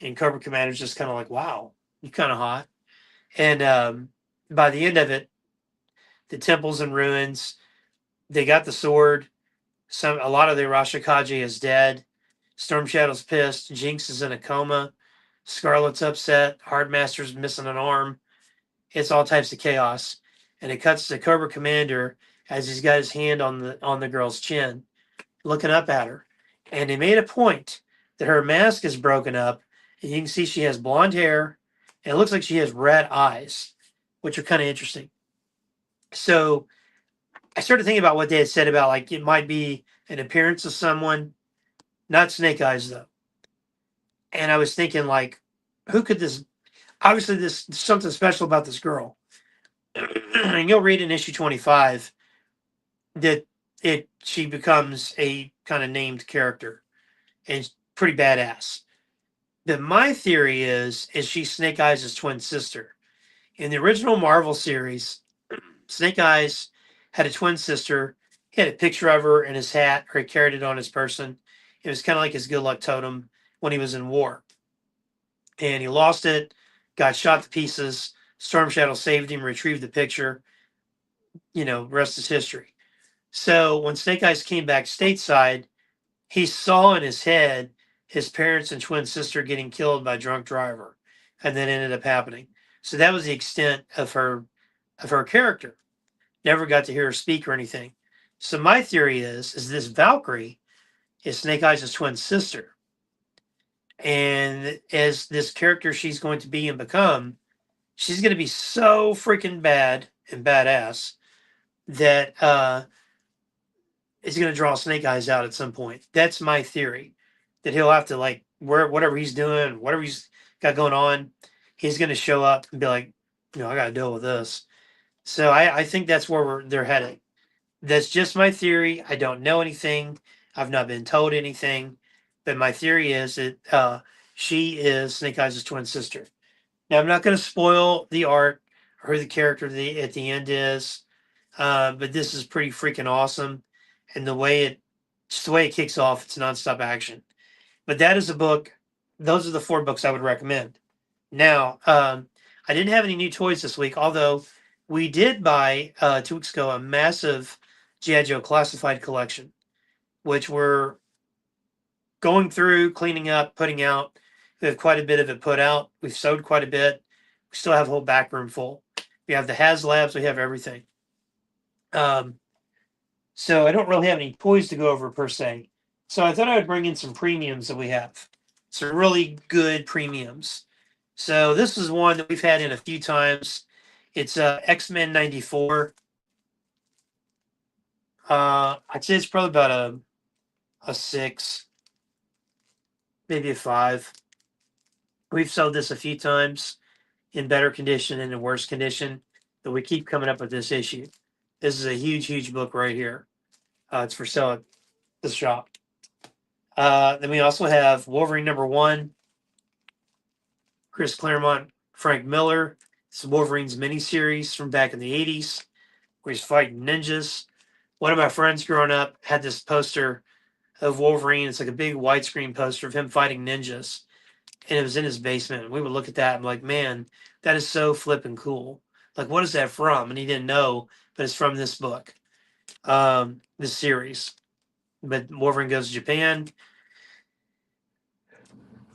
And Cobra Commander's just kind of like, "Wow, you're kind of hot." And by the end of it, the temple's in ruins. They got the sword. A lot of the Arashikage is dead. Storm Shadow's pissed. Jinx is in a coma. Scarlet's upset. Hardmaster's missing an arm. It's all types of chaos. And it cuts to Cobra Commander as he's got his hand on the girl's chin, looking up at her. And they made a point that her mask is broken up, and you can see she has blonde hair, and it looks like she has red eyes, which are kind of interesting. So I started thinking about what they had said about like it might be an appearance of someone, not Snake Eyes though. And I was thinking like, who could this? Obviously, this something special about this girl. And you'll read in issue 25 that she becomes a kind of named character and pretty badass. But my theory is she's Snake Eyes' twin sister. In the original Marvel series, Snake Eyes had a twin sister. He had a picture of her in his hat, or he carried it on his person. It was kind of like his good luck totem when he was in war. And he lost it, got shot to pieces. Storm Shadow saved him, retrieved the picture. Rest is history. So when Snake Eyes came back stateside, he saw in his head his parents and twin sister getting killed by a drunk driver, and then ended up happening. So that was the extent of her character. Never got to hear her speak or anything. So my theory is this Valkyrie is Snake Eyes' twin sister. And as this character she's going to be and become, she's going to be so freaking bad and badass that it's going to draw Snake Eyes out at some point. That's my theory. That he'll have to like whatever he's doing, whatever he's got going on, he's going to show up and be like, I got to deal with this. So I think that's where they're heading. That's just my theory. I don't know anything. I've not been told anything, but my theory is that she is Snake Eyes' twin sister. Now I'm not going to spoil the art or who the character at the end is, but this is pretty freaking awesome, and the way it kicks off, it's nonstop action. But that is a book. Those are the 4 books I would recommend. Now, I didn't have any new toys this week, although we did buy 2 weeks ago a massive G.I. Joe classified collection, which we're going through, cleaning up, putting out. We have quite a bit of it put out. We've sewed quite a bit. We still have a whole back room full. We have the HasLabs. We have everything. So I don't really have any toys to go over per se. So I thought I would bring in some premiums that we have. Some really good premiums. So this is one that we've had in a few times. It's X-Men 94. I'd say it's probably about a 6, maybe a 5. We've sold this a few times in better condition and in worse condition, but we keep coming up with this issue. This is a huge, huge book right here. It's for sale at the shop. Then we also have Wolverine #1, Chris Claremont, Frank Miller. It's Wolverine's miniseries from back in the 80s, where he's fighting ninjas. One of my friends growing up had this poster of Wolverine. It's like a big widescreen poster of him fighting ninjas, and it was in his basement. And we would look at that and be like, man, that is so flippin' cool. Like, what is that from? And he didn't know, but it's from this book, this series. But Wolverine goes to Japan.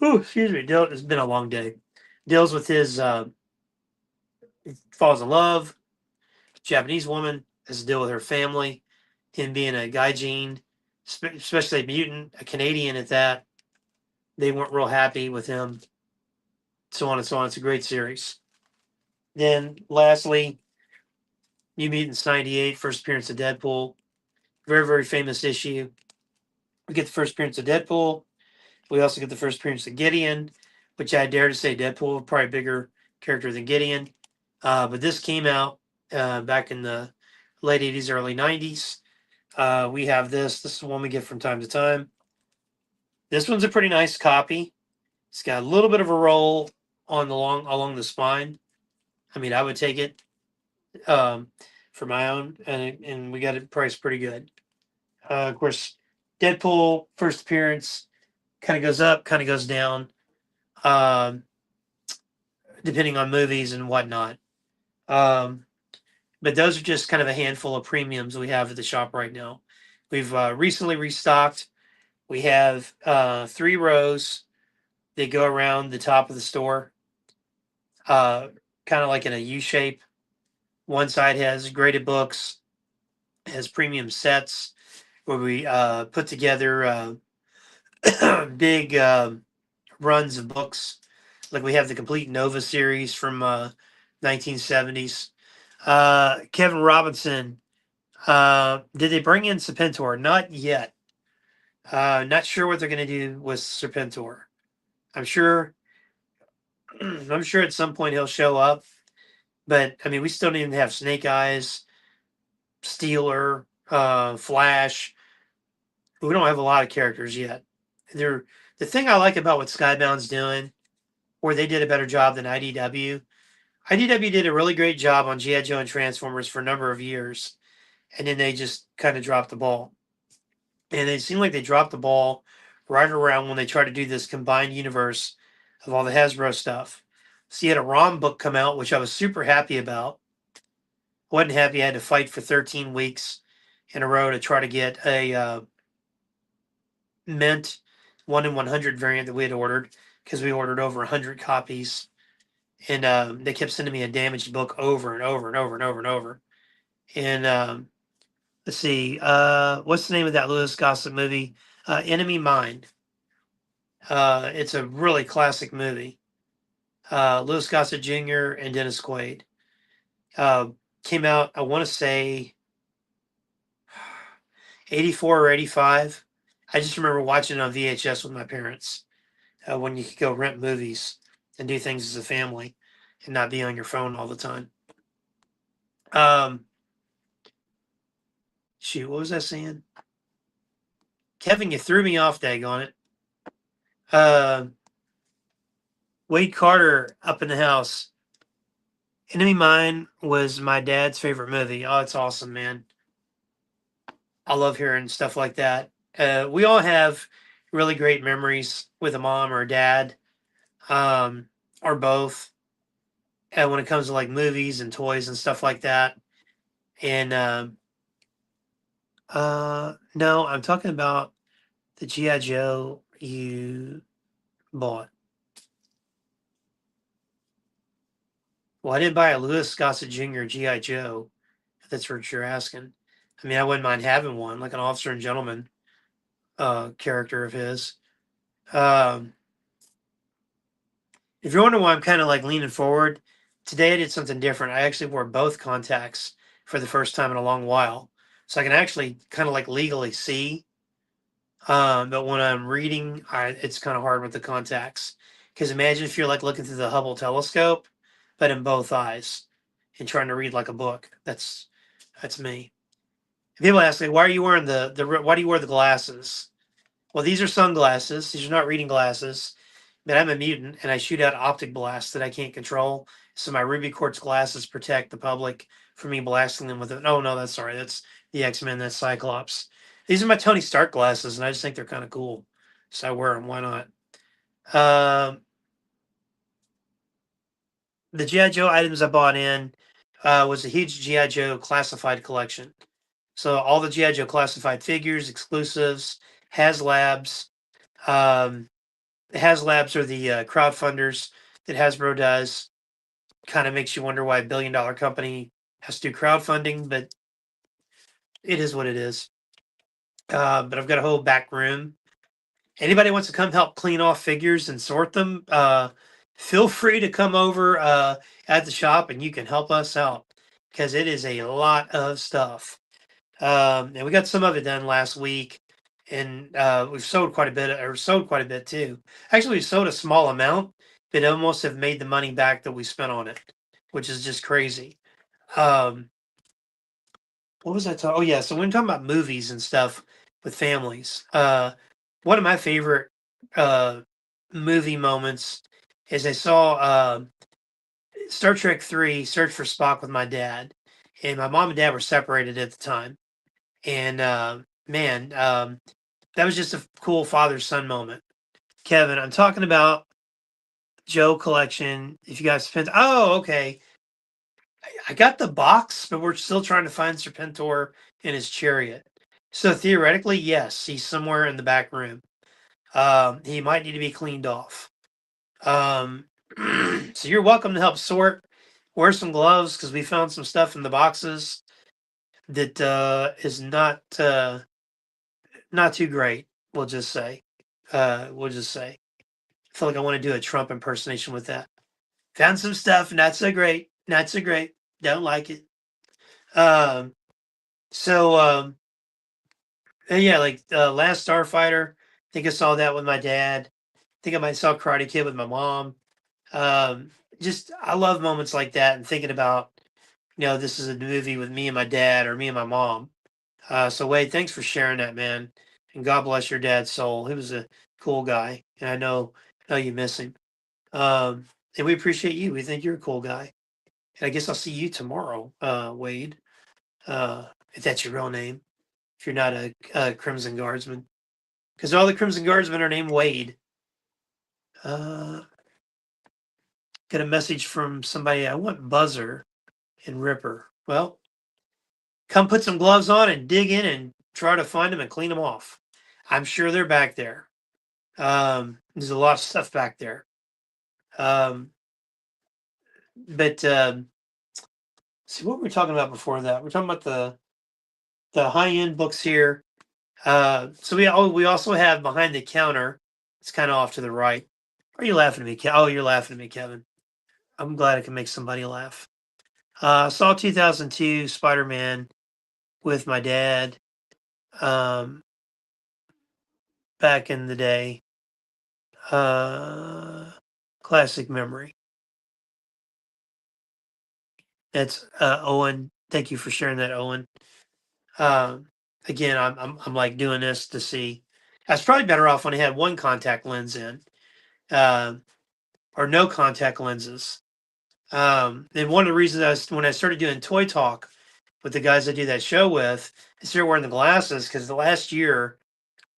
Oh, excuse me. It's been a long day. Deals with his falls in love. Japanese woman has to deal with her family. Him being a gaijin, especially a mutant, a Canadian at that. They weren't real happy with him. So on and so on. It's a great series. Then lastly, New Mutants 98, first appearance of Deadpool. Very, very famous issue. We get the first appearance of Deadpool. We also get the first appearance of Gideon, which I dare to say Deadpool, probably a bigger character than Gideon. But this came out back in the late 80s, early 90s. We have this. This is one we get from time to time. This one's a pretty nice copy. It's got a little bit of a roll on along the spine. I mean, I would take it for my own, and we got it priced pretty good. Of course, Deadpool first appearance kind of goes up, kind of goes down, depending on movies and whatnot. But those are just kind of a handful of premiums we have at the shop right now. We've recently restocked. We have 3 rows that go around the top of the store, uh, kind of like in a U shape. One side has graded books, has premium sets where we put together big runs of books. Like we have the complete Nova series from 1970s. Kevin Robinson. Did they bring in Serpentor? Not yet. Not sure what they're going to do with Serpentor. I'm sure. I'm sure at some point he'll show up. But I mean, we still don't even have Snake Eyes, Steeler, Flash. We don't have a lot of characters yet. They're the thing I like about what Skybound's doing, where they did a better job than IDW. IDW did a really great job on G.I. Joe and Transformers for a number of years, and then they just kind of dropped the ball. And it seemed like they dropped the ball right around when they tried to do this combined universe of all the Hasbro stuff. So you had a ROM book come out, which I was super happy about. Wasn't happy I had to fight for 13 weeks in a row to try to get a Mint 1 in 100 variant that we had ordered because we ordered over 100 copies. And they kept sending me a damaged book over and over and over and over and over. And let's see, what's the name of that Lewis Gossett movie? Enemy Mine. It's a really classic movie. Lewis Gossett Jr. and Dennis Quaid. Came out, I want to say, 84 or 85. I just remember watching it on VHS with my parents when you could go rent movies and do things as a family and not be on your phone all the time. Shoot, what was I saying? Kevin, you threw me off, daggone it. Wade Carter up in the house. Enemy Mine was my dad's favorite movie. Oh, it's awesome, man. I love hearing stuff like that. We all have really great memories with a mom or a dad, or both. And when it comes to like movies and toys and stuff like that. And no, I'm talking about the G.I. Joe you bought. Well, I didn't buy a Lewis Gossett Jr. G.I. Joe, if that's what you're asking. I mean, I wouldn't mind having one, like an officer and gentleman character of his. Um, if you're wondering why I'm kind of like leaning forward, today I did something different. I actually wore both contacts for the first time in a long while. So I can actually kind of like legally see. But when I'm reading, it's kind of hard with the contacts. Because imagine if you're like looking through the Hubble telescope, but in both eyes and trying to read like a book. That's me. People ask me, why are you wearing why do you wear the glasses? Well, these are sunglasses. These are not reading glasses. But I'm a mutant and I shoot out optic blasts that I can't control. So my ruby quartz glasses protect the public from me blasting them with it. Oh no, that's sorry. That's the X-Men. That's Cyclops. These are my Tony Stark glasses, and I just think they're kind of cool. So I wear them. Why not? The G.I. Joe items I bought in was a huge G.I. Joe classified collection. So all the G.I. Joe classified figures, exclusives, HasLabs. HasLabs are the crowdfunders that Hasbro does. Kind of makes you wonder why a $1 billion company has to do crowdfunding, but it is what it is. But I've got a whole back room. Anybody wants to come help clean off figures and sort them, feel free to come over at the shop and you can help us out because it is a lot of stuff. And we got some of it done last week, and we've sold quite a bit, or sold quite a bit too. Actually, we sold a small amount, but almost have made the money back that we spent on it, which is just crazy. What was I talking? Oh yeah, so when we're talking about movies and stuff with families, one of my favorite uh, movie moments is I saw Star Trek 3: Search for Spock with my dad, and my mom and dad were separated at the time, and man, that was just a cool father son moment. Kevin, I'm talking about Joe collection. If you guys spent, oh okay, I got the box, but we're still trying to find Serpentor in his chariot. So theoretically, yes, he's somewhere in the back room. He might need to be cleaned off. Um, so you're welcome to help sort. Wear some gloves because we found some stuff in the boxes that is not too great. We'll just say. We'll just say. I feel like I want to do a Trump impersonation with that. Found some stuff, not so great. Not so great. Don't like it. Um, so and yeah, like Last Starfighter. I think I saw that with my dad. I think I might saw Karate Kid with my mom. Um, just I love moments like that and thinking about, this is a movie with me and my dad or me and my mom. So Wade, thanks for sharing that, man. And God bless your dad's soul. He was a cool guy, and I know you miss him. Um, and we appreciate you. We think you're a cool guy. And I guess I'll see you tomorrow, Wade. If that's your real name. If you're not a Crimson Guardsman, because all the Crimson Guardsmen are named Wade. Get a message from somebody. I want Buzzer and Ripper. Well, come put some gloves on and dig in and try to find them and clean them off. I'm sure they're back there. There's a lot of stuff back there. But see what were we talking about before that? We're talking about the high end books here. So we also have behind the counter. It's kind of off to the right. Are you laughing at me? Oh, you're laughing at me, Kevin. I'm glad I can make somebody laugh. Saw 2002 Spider-Man with my dad back in the day. Classic memory. That's Owen. Thank you for sharing that, Owen. Um, Again, I'm like doing this to see. I was probably better off when I had one contact lens in, uh, or no contact lenses. And one of the reasons when I started doing Toy Talk with the guys I do that show with, I started wearing the glasses because the last year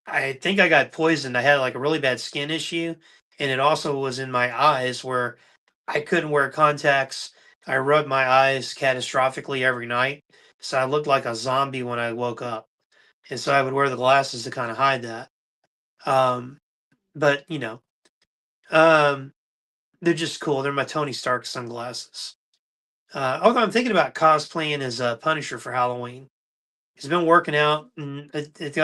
I think I got poisoned. I had like a really bad skin issue, and it also was in my eyes where I couldn't wear contacts. I rubbed my eyes catastrophically every night, so I looked like a zombie when I woke up, and so I would wear the glasses to kind of hide that. Um, but um, they're just cool. They're my Tony Stark sunglasses. Although I'm thinking about cosplaying as a Punisher for Halloween. He's been working out, and it's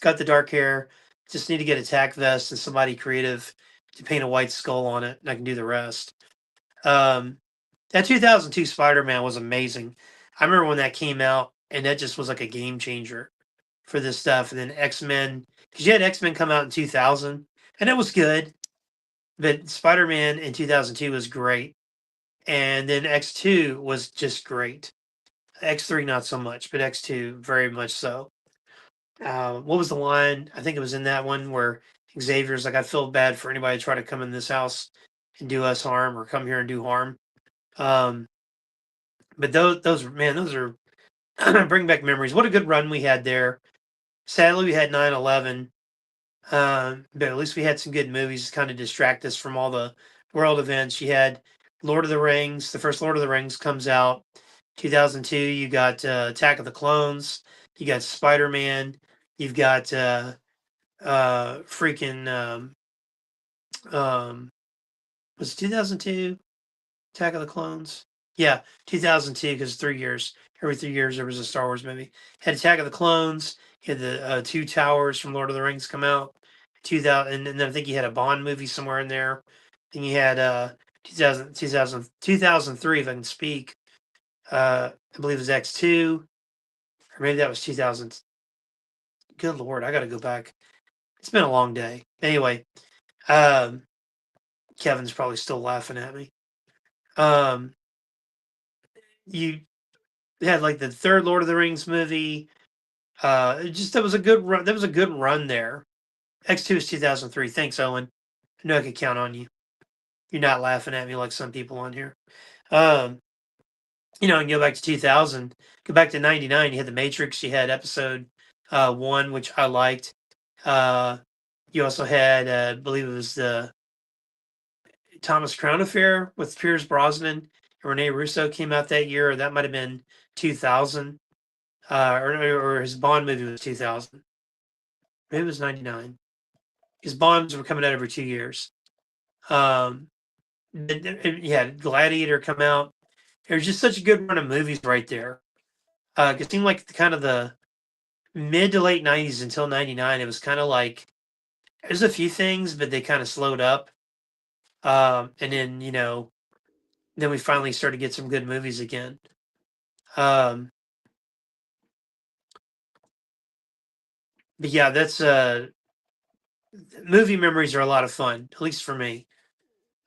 got the dark hair. Just need to get a tack vest and somebody creative to paint a white skull on it, and I can do the rest. Um, that 2002 Spider-Man was amazing. I remember when that came out, and that just was like a game changer for this stuff. And then X-Men, because you had X-Men come out in 2000, and it was good, but Spider-Man in 2002 was great, and then X2 was just great. X3 not so much, but X2 very much so. What was the line? I think it was in that one where Xavier's like, I feel bad for anybody to try to come in this house and do us harm or come here and do harm. Um, but those man, those are bring back memories. What a good run we had there. Sadly, we had 9/11, but at least we had some good movies to kind of distract us from all the world events. You had Lord of the Rings. The first Lord of the Rings comes out 2002. You got Attack of the Clones. You got Spider Man. You've got freaking um was it 2002 Attack of the Clones? Yeah, 2002 because 3 years. Every 3 years there was a Star Wars movie. Had Attack of the Clones. You had the Two Towers from Lord of the Rings come out. 2000, and then I think you had a Bond movie somewhere in there. Then you had 2003, if I can speak. I believe it was X2, or maybe that was 2000. Good Lord, I got to go back. It's been a long day. Anyway, um, Kevin's probably still laughing at me. Um, you had like the third Lord of the Rings movie. That was a good run. That was a good run there. X2 is 2003. Thanks, Owen. I know I could count on you. You're not laughing at me like some people on here. Um, and go back to 2000, go back to 99. You had The Matrix. You had Episode One, which I liked. Uh, you also had, I believe it was the Thomas Crown Affair with Pierce Brosnan and Rene Russo came out that year, or that might have been 2000. or his Bond movie was 2000. Maybe it was 99. His Bonds were coming out every 2 years. Um, yeah, Gladiator come out. It was just such a good run of movies right there. It seemed like kind of the mid to late 90s until 99. It was kind of like there's a few things, but they kind of slowed up. And then, then we finally started to get some good movies again. Um, but yeah, that's movie memories are a lot of fun, at least for me.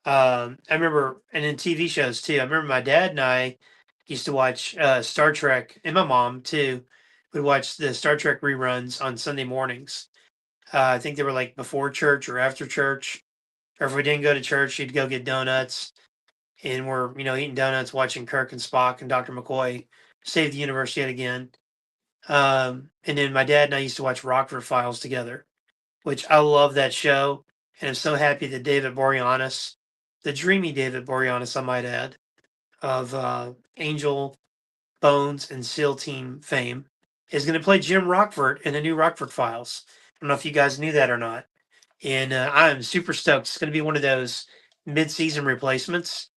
I remember, and in TV shows too. I remember my dad and I used to watch Star Trek, and my mom too would watch the Star Trek reruns on Sunday mornings. I think they were like before church or after church, or if we didn't go to church, she'd go get donuts, and we're eating donuts, watching Kirk and Spock and Doctor McCoy save the universe yet again. And then my dad and I used to watch Rockford Files together, which I love that show. And I'm so happy that David Boreanaz, the dreamy David Boreanaz, I might add, of Angel, Bones, and SEAL Team fame, is going to play Jim Rockford in the new Rockford Files. I don't know if you guys knew that or not. And I am super stoked. It's going to be one of those mid-season replacements.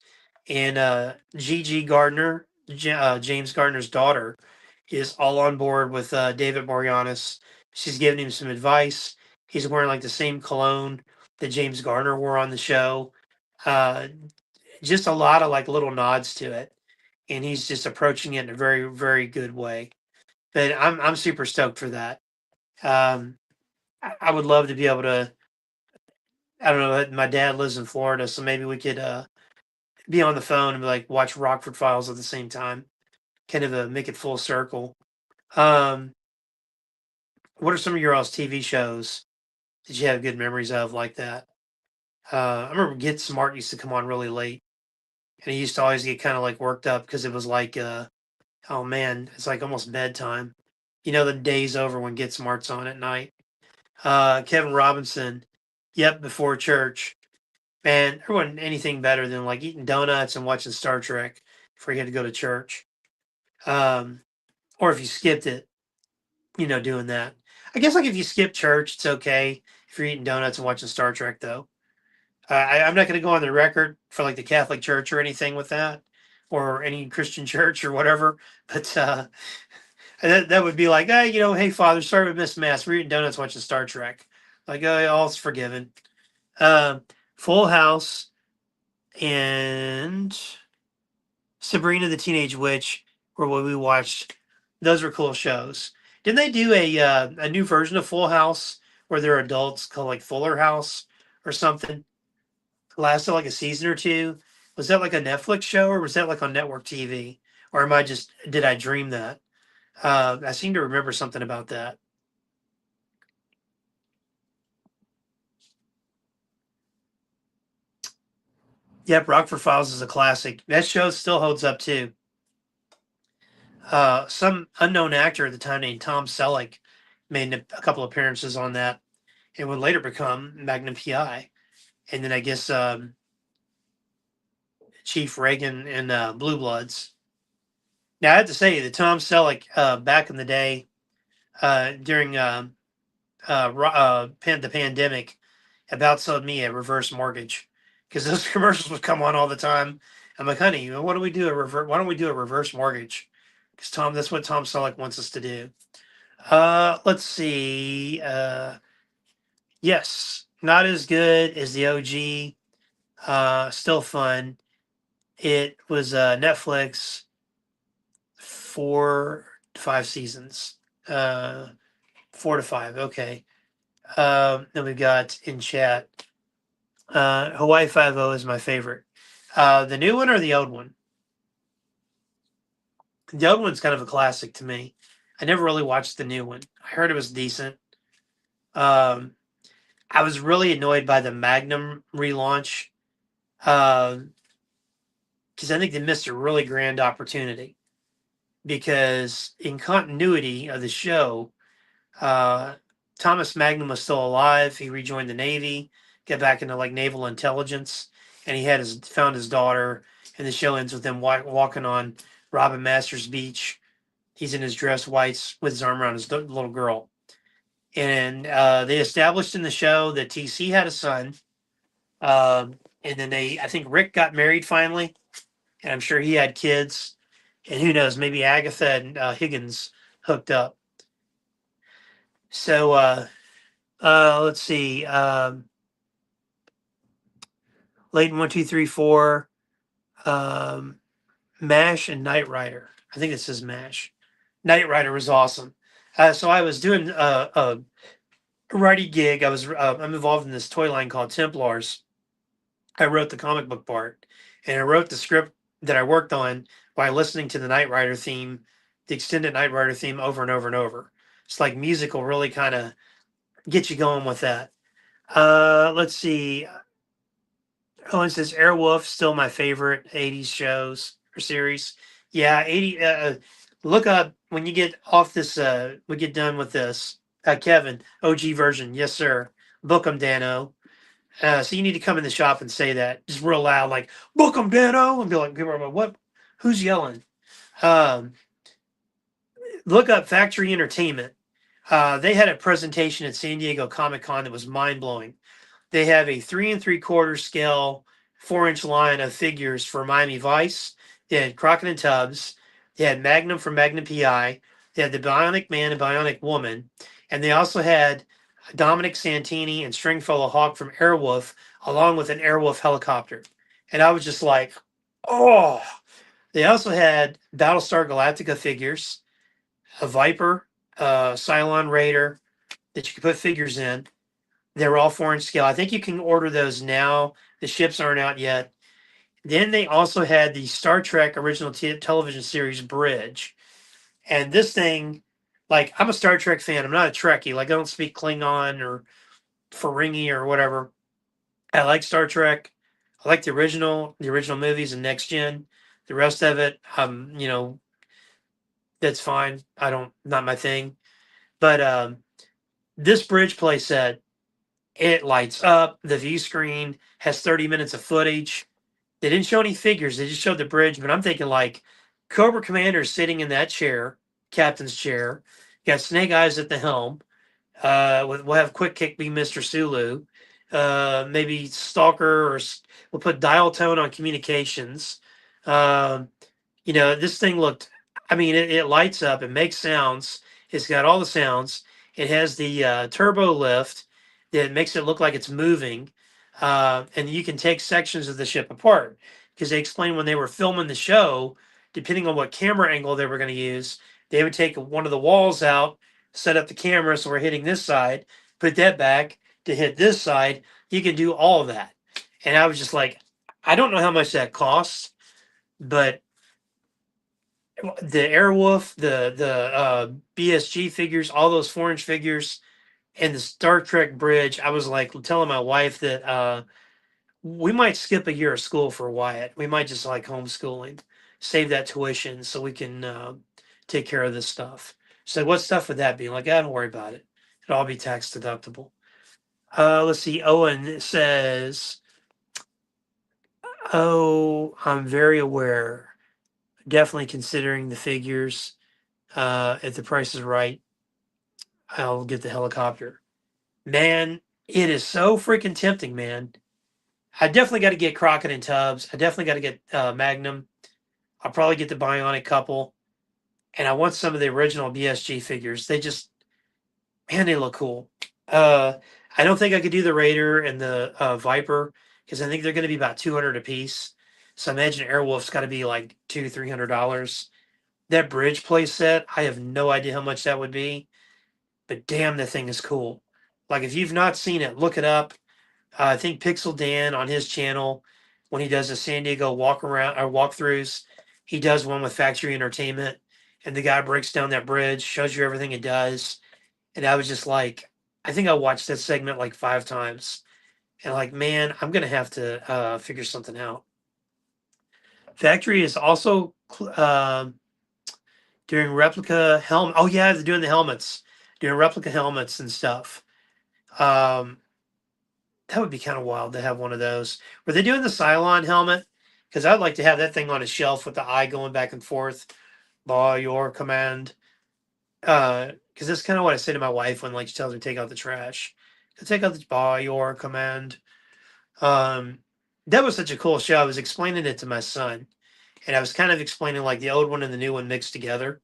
And Gigi Gardner, James Gardner's daughter, is all on board with David Boreanaz. She's giving him some advice. He's wearing like the same cologne that James Gardner wore on the show. Uh, just a lot of like little nods to it, and he's just approaching it in a very, very good way. But I'm super stoked for that. Um, I would love to be able to. I don't know. My dad lives in Florida, so maybe we could be on the phone and like watch Rockford Files at the same time. Kind of make it full circle. Um, what are some of your else TV shows that you have good memories of like that? I remember Get Smart used to come on really late, and he used to always get kind of like worked up because it was like, oh man, it's like almost bedtime. The day's over when Get Smart's on at night. Kevin Robinson, yep, before church. Man, there wasn't anything better than like eating donuts and watching Star Trek before you had to go to church. Um, or if you skipped it, doing that. I guess like if you skip church, it's okay if you're eating donuts and watching Star Trek, though. I'm not going to go on the record for like the Catholic Church or anything with that, or any Christian church or whatever. But that would be like, hey, Father, sorry we missed mass. We're eating donuts watching Star Trek. Like, all's forgiven. Um, Full House and Sabrina the Teenage Witch were what we watched. Those were cool shows. Didn't they do a new version of Full House where they're adults called like Fuller House or something? Lasted like a season or two. Was that like a Netflix show or was that like on network TV? Or did I dream that? I seem to remember something about that. Yep, Rockford Files is a classic. That show still holds up too. Some unknown actor at the time named Tom Selleck made a couple appearances on that and would later become Magnum PI. And then I guess Chief Reagan in Blue Bloods. Now I have to say that Tom Selleck back in the day during the pandemic about sold me a reverse mortgage because those commercials would come on all the time. I'm like, honey, why don't we do a Why don't we do a reverse mortgage? Because that's what Tom Selleck wants us to do. Let's see. Yes, not as good as the OG. Still fun. It was Netflix, 4 to 5 seasons. 4 to 5. Okay. Then we've got in chat. Hawaii Five O is my favorite. The new one or the old one? The old one's kind of a classic to me. I never really watched the new one. I heard it was decent. Um, I was really annoyed by the Magnum relaunch because I think they missed a really grand opportunity. Because in continuity of the show, uh, Thomas Magnum was still alive. He rejoined the Navy, got back into like naval intelligence, and he had found his daughter. And the show ends with him walking on Robin Masters Beach He's in his dress whites with his arm around his little girl. And they established in the show that TC had a son. And then I think Rick got married finally, and I'm sure he had kids. And who knows, maybe Agatha and Higgins hooked up. So let's see. Leighton 1, 2, 3, 4. MASH and Knight Rider. I think it says MASH. Knight Rider was awesome. So I was doing a writing gig. I'm involved in this toy line called Templars. I wrote the comic book part, and I wrote the script that I worked on by listening to the Knight Rider theme, the extended Knight Rider theme, over and over and over. It's like music will really kind of get you going with that. Let's see. Owen says Airwolf still my favorite '80s shows or series. Yeah, '80. Look up when you get off this. We get done with this. Kevin, OG version, yes sir. Book 'em, Dano. So you need to come in the shop and say that just real loud, like "Book 'em, Dano," and be like, people are like, "What? Who's yelling?" Um, look up Factory Entertainment. They had a presentation at San Diego Comic Con that was mind blowing. They have a 3 3/4 scale 4-inch line of figures for Miami Vice. They had Crockett and Tubbs. They had Magnum from Magnum PI. They had the Bionic Man and Bionic Woman. And they also had Dominic Santini and Stringfellow Hawk from Airwolf, along with an Airwolf helicopter. And I was just like, oh. They also had Battlestar Galactica figures, a Viper, Cylon Raider that you could put figures in. They were all 4-inch scale. I think you can order those now. The ships aren't out yet. Then they also had the Star Trek original television series Bridge. And this thing, like, I'm a Star Trek fan. I'm not a Trekkie. Like, I don't speak Klingon or Ferengi or whatever. I like Star Trek. I like the original movies and Next Gen. The rest of it, that's fine. Not my thing. But this Bridge play set, it lights up. The view screen has 30 minutes of footage. They didn't show any figures. They just showed the bridge. But I'm thinking like Cobra Commander is sitting in that chair, captain's chair. Got Snake Eyes at the helm. We'll have Quick Kick be Mr. Sulu. Maybe Stalker, or we'll put Dial Tone on communications. Um, this thing looked, I mean, it lights up, it makes sounds, it's got all the sounds. It has the turbo lift that makes it look like it's moving. And you can take sections of the ship apart because they explained when they were filming the show, depending on what camera angle they were going to use, they would take one of the walls out, set up the camera so we're hitting this side, put that back to hit this side. You can do all of that. And I was just like, I don't know how much that costs, but the Airwolf, the BSG figures, all those 4-inch figures, and the Star Trek Bridge. I was like telling my wife that we might skip a year of school for Wyatt. We might just like homeschooling, save that tuition so we can take care of this stuff. So what stuff would that be? Like, I don't worry about it. It'll all be tax deductible. Let's see. Owen says, "Oh, I'm very aware. Definitely considering the figures. If the price is right, I'll get the helicopter." Man, it is so freaking tempting, man. I definitely got to get Crockett and Tubbs. I definitely got to get Magnum. I'll probably get the Bionic couple. And I want some of the original BSG figures. Man, they look cool. I don't think I could do the Raider and the Viper because I think they're going to be about 200 a piece. So I imagine Airwolf's got to be like $200-300. That bridge play set, I have no idea how much that would be, but damn, the thing is cool. Like, if you've not seen it, look it up. I think Pixel Dan on his channel, when he does the San Diego walk around or walkthroughs, he does one with Factory Entertainment, and the guy breaks down that bridge, shows you everything it does. And I was just like, I think I watched that segment like 5 times, and like, man, I'm gonna have to figure something out. Factory is also doing replica helmet. Oh yeah, they're doing the helmets, doing replica helmets and stuff. That would be kind of wild to have one of those. Were they doing the Cylon helmet? Because I'd like to have that thing on a shelf with the eye going back and forth. by your command. Because that's kind of what I say to my wife when like she tells me to take out the trash. To take out the by your command. Um, that was such a cool show. I was explaining it to my son, and I was kind of explaining like the old one and the new one mixed together.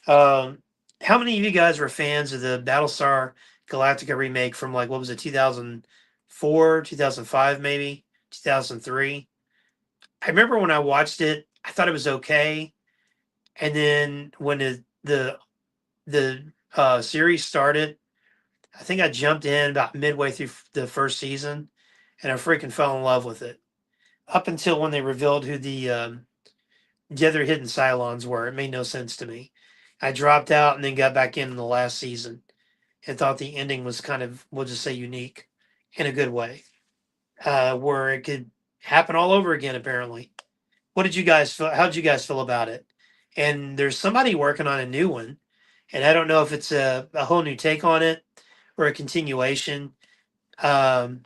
Um, how many of you guys were fans of the Battlestar Galactica remake from like what was it, 2004, 2005, maybe 2003? I remember when I watched it, I thought it was okay, and then when the series started, I think I jumped in about midway through the first season, and I freaking fell in love with it. Up until when they revealed who the other hidden Cylons were, it made no sense to me. I dropped out and then got back in the last season and thought the ending was kind of, we'll just say, unique in a good way, where it could happen all over again. Apparently, what did you guys feel? How did you guys feel about it? And there's somebody working on a new one, and I don't know if it's a whole new take on it or a continuation. Um,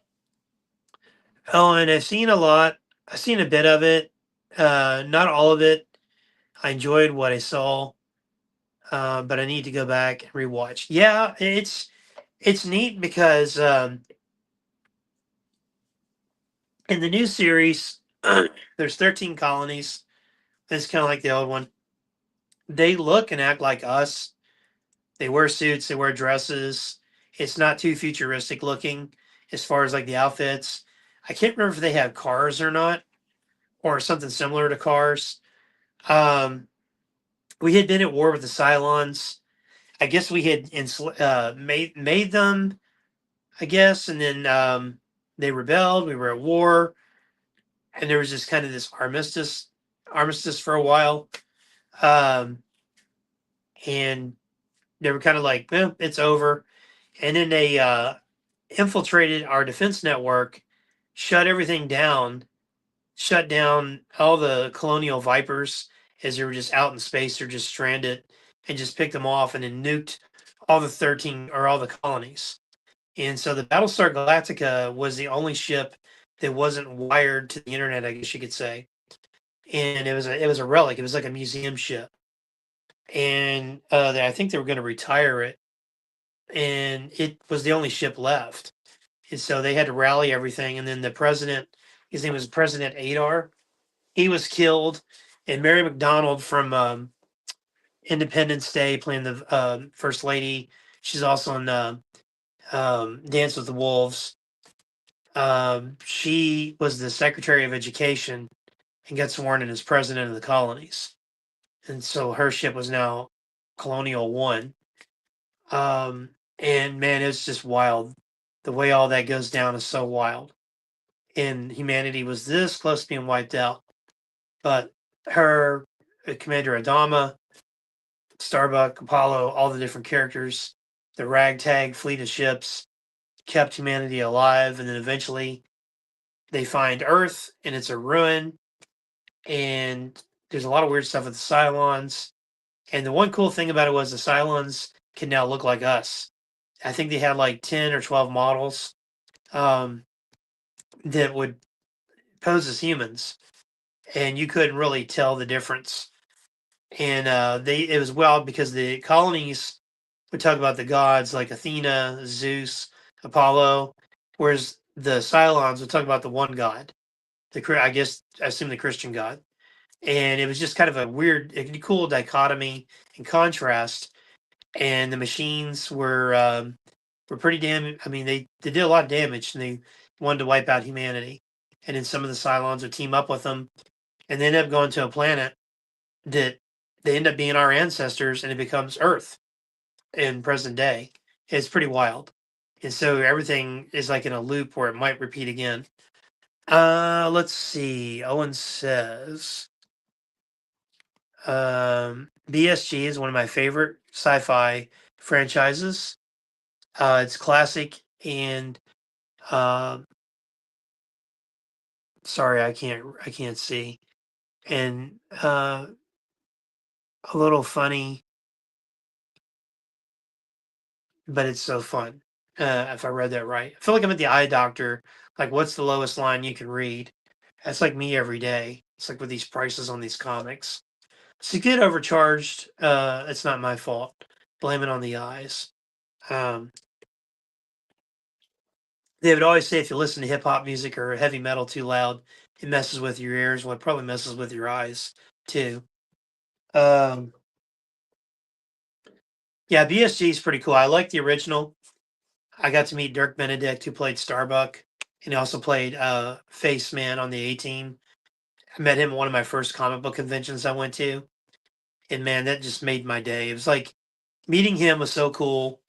oh, and I've seen a lot. I've seen a bit of it, not all of it. I enjoyed what I saw, but I need to go back and rewatch. Yeah, it's neat because in the new series, there's 13 colonies. It's kind of like the old one. They look and act like us. They wear suits. They wear dresses. It's not too futuristic looking as far as like the outfits. I can't remember if they have cars or not, or something similar to cars. Um, we had been at war with the Cylons. I guess we had made them, I guess, and then they rebelled. We were at war, and there was just kind of this armistice for a while, um, and they were kind of like, it's over. And then they infiltrated our defense network, shut everything down, shut down all the colonial vipers as they were just out in space or just stranded, and just picked them off and then nuked all the 13 or all the colonies. And so the Battlestar Galactica was the only ship that wasn't wired to the internet, I guess you could say. And it was a relic. It was like a museum ship, and I think they were going to retire it, and it was the only ship left. And so they had to rally everything. And then the president, his name was President Adar, he was killed, and Mary McDonald from Independence Day, playing the first lady. She's also in Dance with the Wolves. She was the Secretary of Education and got sworn in as president of the colonies. And so her ship was now Colonial One. And man, it's just wild. The way all that goes down is so wild. And humanity was this close to being wiped out. But her, Commander Adama, Starbuck, Apollo, all the different characters, the ragtag fleet of ships kept humanity alive. And then eventually they find Earth and it's a ruin. And there's a lot of weird stuff with the Cylons. And the one cool thing about it was the Cylons can now look like us. I think they had like 10 or 12 models um, that would pose as humans, and you couldn't really tell the difference. And it was wild because the colonies would talk about the gods like Athena, Zeus, Apollo, whereas the Cylons would talk about the one god, I guess I assume the Christian god. And it was just kind of a weird, a cool dichotomy and contrast. And the machines were pretty damn. I mean, they did a lot of damage, and they wanted to wipe out humanity. And then some of the Cylons would team up with them, and they end up going to a planet that they end up being our ancestors, and it becomes Earth in present day. It's pretty wild, and so everything is like in a loop where it might repeat again. Let's see. Owen says, BSG is one of my favorite sci-fi franchises. It's classic and uh, sorry, I can't see, and a little funny, but it's so fun. If I read that right, I feel like I'm at the eye doctor. Like, what's the lowest line you can read? That's like me every day. It's like with these prices on these comics. So get overcharged. It's not my fault. Blame it on the eyes. Um, they would always say if you listen to hip hop music or heavy metal too loud, it messes with your ears. Well, it probably messes with your eyes too. Um, yeah, BSG is pretty cool. I like the original. I got to meet Dirk Benedict, who played Starbuck, and he also played Face Man on the A Team. I met him at one of my first comic book conventions I went to, and man, that just made my day. It was like meeting him was so cool.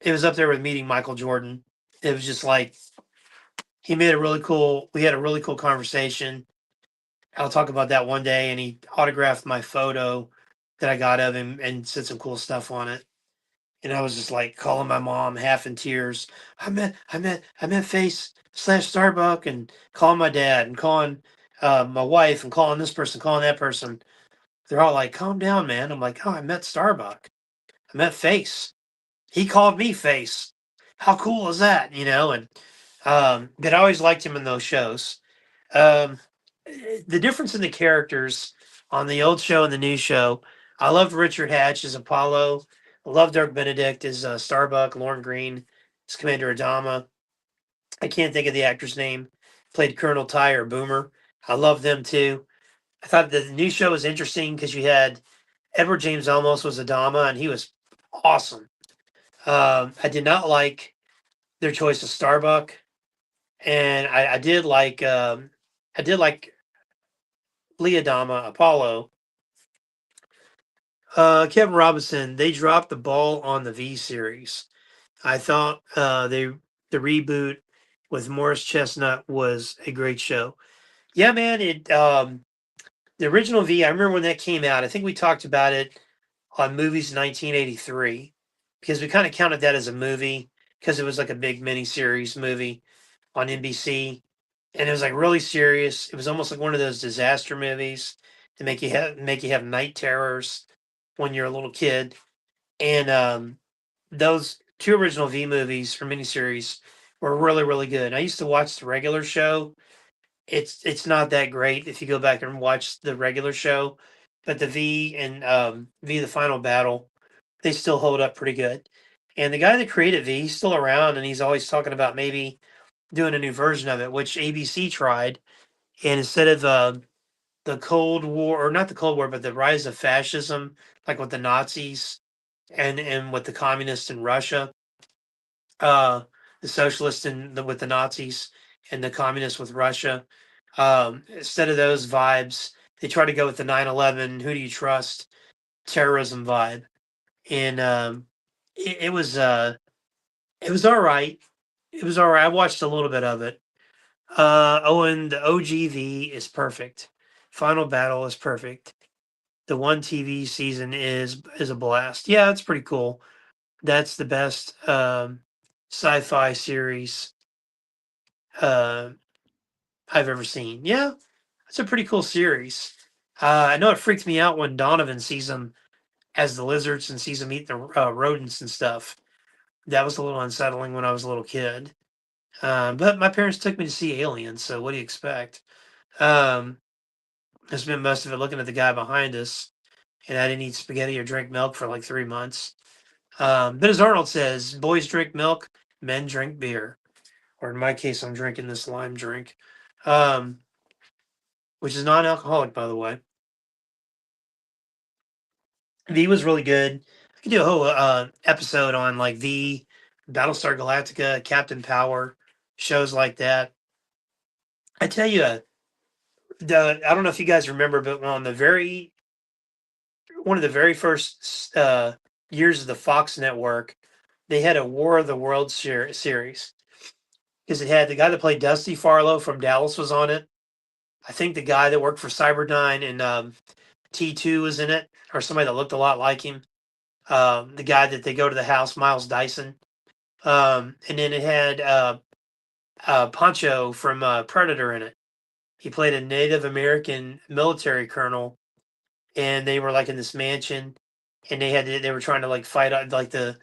It was up there with meeting Michael Jordan. It was just like he made a really cool. We had a really cool conversation. I'll talk about that one day, and he autographed my photo that I got of him and said some cool stuff on it. And I was just like calling my mom, half in tears. I met Face slash Starbuck, and calling my dad, and calling my wife, and calling this person, calling that person. They're all like, "Calm down, man." I'm like, "Oh, I met Starbuck. I met Face. He called me Face. How cool is that?" And but I always liked him in those shows. Um, the difference in the characters on the old show and the new show. I loved Richard Hatch as Apollo. I love Dirk Benedict as Starbuck. Lauren Green as Commander Adama. I can't think of the actor's name. Played Colonel Ty or Boomer. I love them too. I thought the new show was interesting because you had Edward James Olmos was Adama, and he was awesome. I did not like their choice of Starbuck, and I did like Lee Adama, Apollo. Kevin Robinson, they dropped the ball on the V series. I thought the reboot with Morris Chestnut was a great show. Yeah, man, it the original V. I remember when that came out. I think we talked about it on Movies 1983 because we kind of counted that as a movie because it was like a big miniseries movie on NBC, and it was like really serious. It was almost like one of those disaster movies to make you have night terrors when you're a little kid. And those two original V movies for miniseries were really really good. I used to watch the regular show. It's not that great if you go back and watch the regular show, but the V and V the Final Battle, they still hold up pretty good. And the guy that created V, he's still around, and he's always talking about maybe doing a new version of it, which ABC tried. And instead of the Cold War, or not the Cold War, but the rise of fascism, like with the Nazis and with the communists in Russia, uh, the socialists with the Nazis and the communists with Russia. Instead of those vibes, they try to go with the 9/11. Who do you trust? Terrorism vibe, and it was all right. It was all right. I watched a little bit of it. And the OGV is perfect. Final Battle is perfect. The one TV season is a blast. Yeah, it's pretty cool. That's the best sci-fi series uh, I've ever seen. Yeah, it's a pretty cool series. I know it freaked me out when Donovan sees them as the lizards and sees them eat the rodents and stuff. That was a little unsettling when I was a little kid. But my parents took me to see Aliens, so what do you expect? Um, I spent most of it looking at the guy behind us, and I didn't eat spaghetti or drink milk for like 3 months. But as Arnold says, boys drink milk, men drink beer. Or in my case, I'm drinking this lime drink, um, which is non-alcoholic, by the way. V was really good. I could do a whole episode on like V, Battlestar Galactica, Captain Power, shows like that. I tell you, I don't know if you guys remember, but on the very one of the very first years of the Fox network, they had a War of the Worlds series because it had the guy that played Dusty Farlow from Dallas was on it. I think the guy that worked for Cyberdyne and T2 was in it, or somebody that looked a lot like him. The guy that they go to the house, Miles Dyson. And then it had Poncho from Predator in it. He played a Native American military colonel, and they were like in this mansion, and they were trying to like fight like the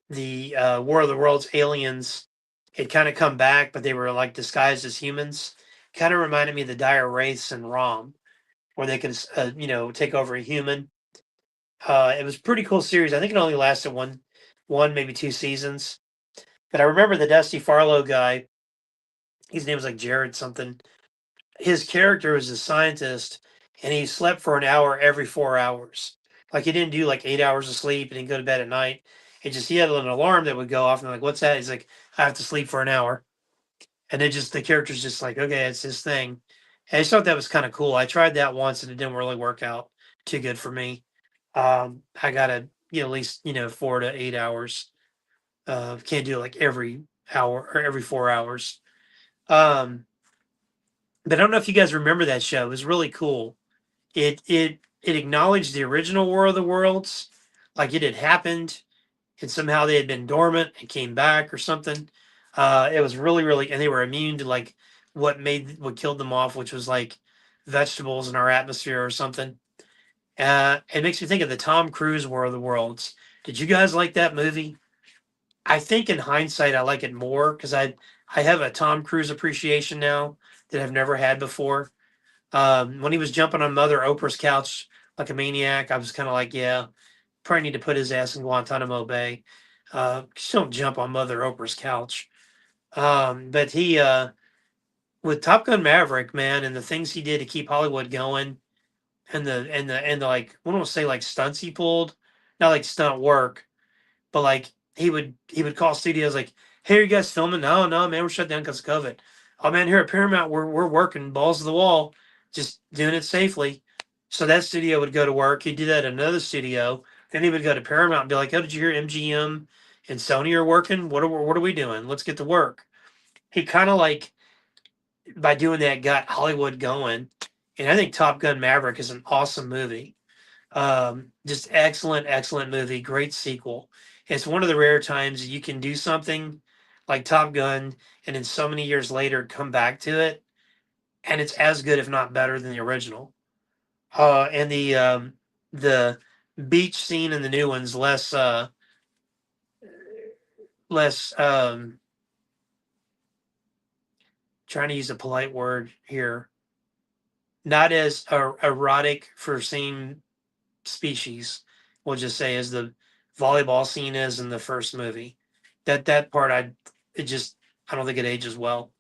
War of the Worlds aliens had kind of come back, but they were like disguised as humans. Kind of reminded me of the Dire Wraiths and Rom. where they could, take over a human. It was a pretty cool series. I think it only lasted one maybe two seasons. But I remember the Dusty Farlow guy. His name was like Jared something. His character was a scientist, and he slept for an hour every 4 hours. Like he didn't do like 8 hours of sleep and he'd go to bed at night. It just he had an alarm that would go off and like, what's that? He's like, I have to sleep for an hour. And it just the character's just like, okay, it's his thing. And I just thought that was kind of cool. I tried that once and it didn't really work out too good for me. I gotta at least 4 to 8 hours. Can't do it like every hour or every 4 hours. Um, but I don't know if you guys remember that show. It was really cool. It acknowledged the original War of the Worlds, like it had happened, and somehow they had been dormant and came back or something. It was really, really, and they were immune to like what killed them off, which was like vegetables in our atmosphere or something. It makes me think of the Tom Cruise War of the Worlds. Did you guys like that movie? I think in hindsight, I like it more because I have a Tom Cruise appreciation now that I've never had before. When he was jumping on Mother Oprah's couch like a maniac, I was kind of like, yeah, probably need to put his ass in Guantanamo Bay. Just don't jump on Mother Oprah's couch. But he, with Top Gun Maverick, man, and the things he did to keep Hollywood going, and the like, I don't say like stunts he pulled, not like stunt work, but like he would call studios like, "Hey, are you guys filming?" No, no, man, we're shut down because of COVID. Oh man, here at Paramount, we're working balls to the wall, just doing it safely. So that studio would go to work. He'd do that at another studio. Then he would go to Paramount and be like, "Oh, did you hear MGM and Sony are working? What are we doing? Let's get to work." He kind of like by doing that got Hollywood going, and I think Top Gun Maverick is an awesome movie. Just excellent, excellent movie. Great sequel. It's one of the rare times you can do something like Top Gun and then so many years later come back to it and it's as good, if not better, than the original. And the beach scene in the new one's less trying to use a polite word here, not as erotic for same species. We'll just say as the volleyball scene is in the first movie. That part I don't think it ages well.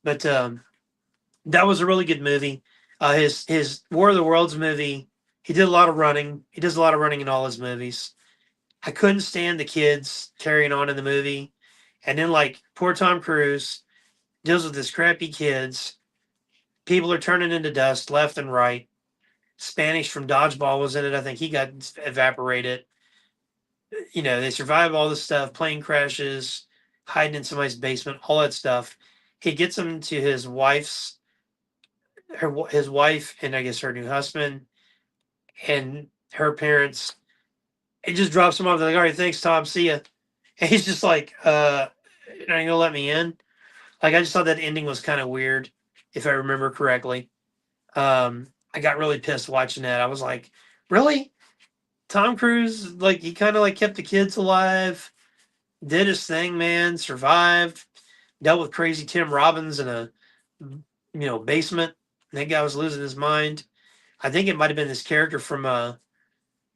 But that was a really good movie. His War of the Worlds movie, he did a lot of running. He does a lot of running in all his movies. I couldn't stand the kids carrying on in the movie. And then like poor Tom Cruise deals with this crappy kids. People are turning into dust left and right. Spanish from Dodgeball was in it. I think he got evaporated. They survive all this stuff, plane crashes, hiding in somebody's basement, all that stuff. He gets them to his wife, and I guess her new husband, and her parents. He just drops them off. They're like, "All right, thanks, Tom. See ya." And he's just like, "Are you gonna let me in?" Like, I just thought that ending was kind of weird, if I remember correctly. I got really pissed watching that. I was like, "Really? Tom Cruise? Like, he kind of like kept the kids alive." Did his thing, man, survived, dealt with crazy Tim Robbins in a basement. That guy was losing his mind. I think it might have been this character from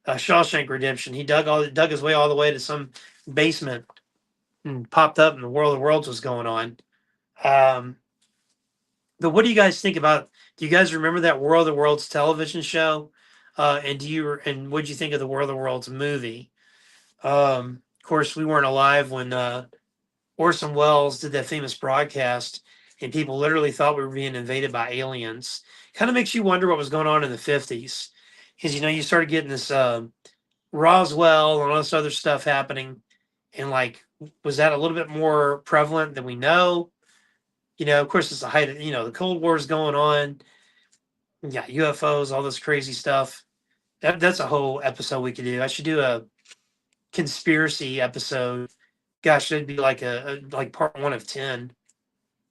Shawshank Redemption. He dug his way all the way to some basement and popped up, and the World of Worlds was going on. Um, but what do you guys think about? Do you guys remember that World of Worlds television show? And what do you think of the World of Worlds movie? Of course, we weren't alive when Orson Welles did that famous broadcast, and people literally thought we were being invaded by aliens. Kind of makes you wonder what was going on in the 50s. Because, you started getting this Roswell and all this other stuff happening. And, like, was that a little bit more prevalent than we know? Of course, it's the height of, the Cold War is going on. Yeah, UFOs, all this crazy stuff. That's a whole episode we could do. I should do a conspiracy episode. Gosh, it'd be like like part 1 of 10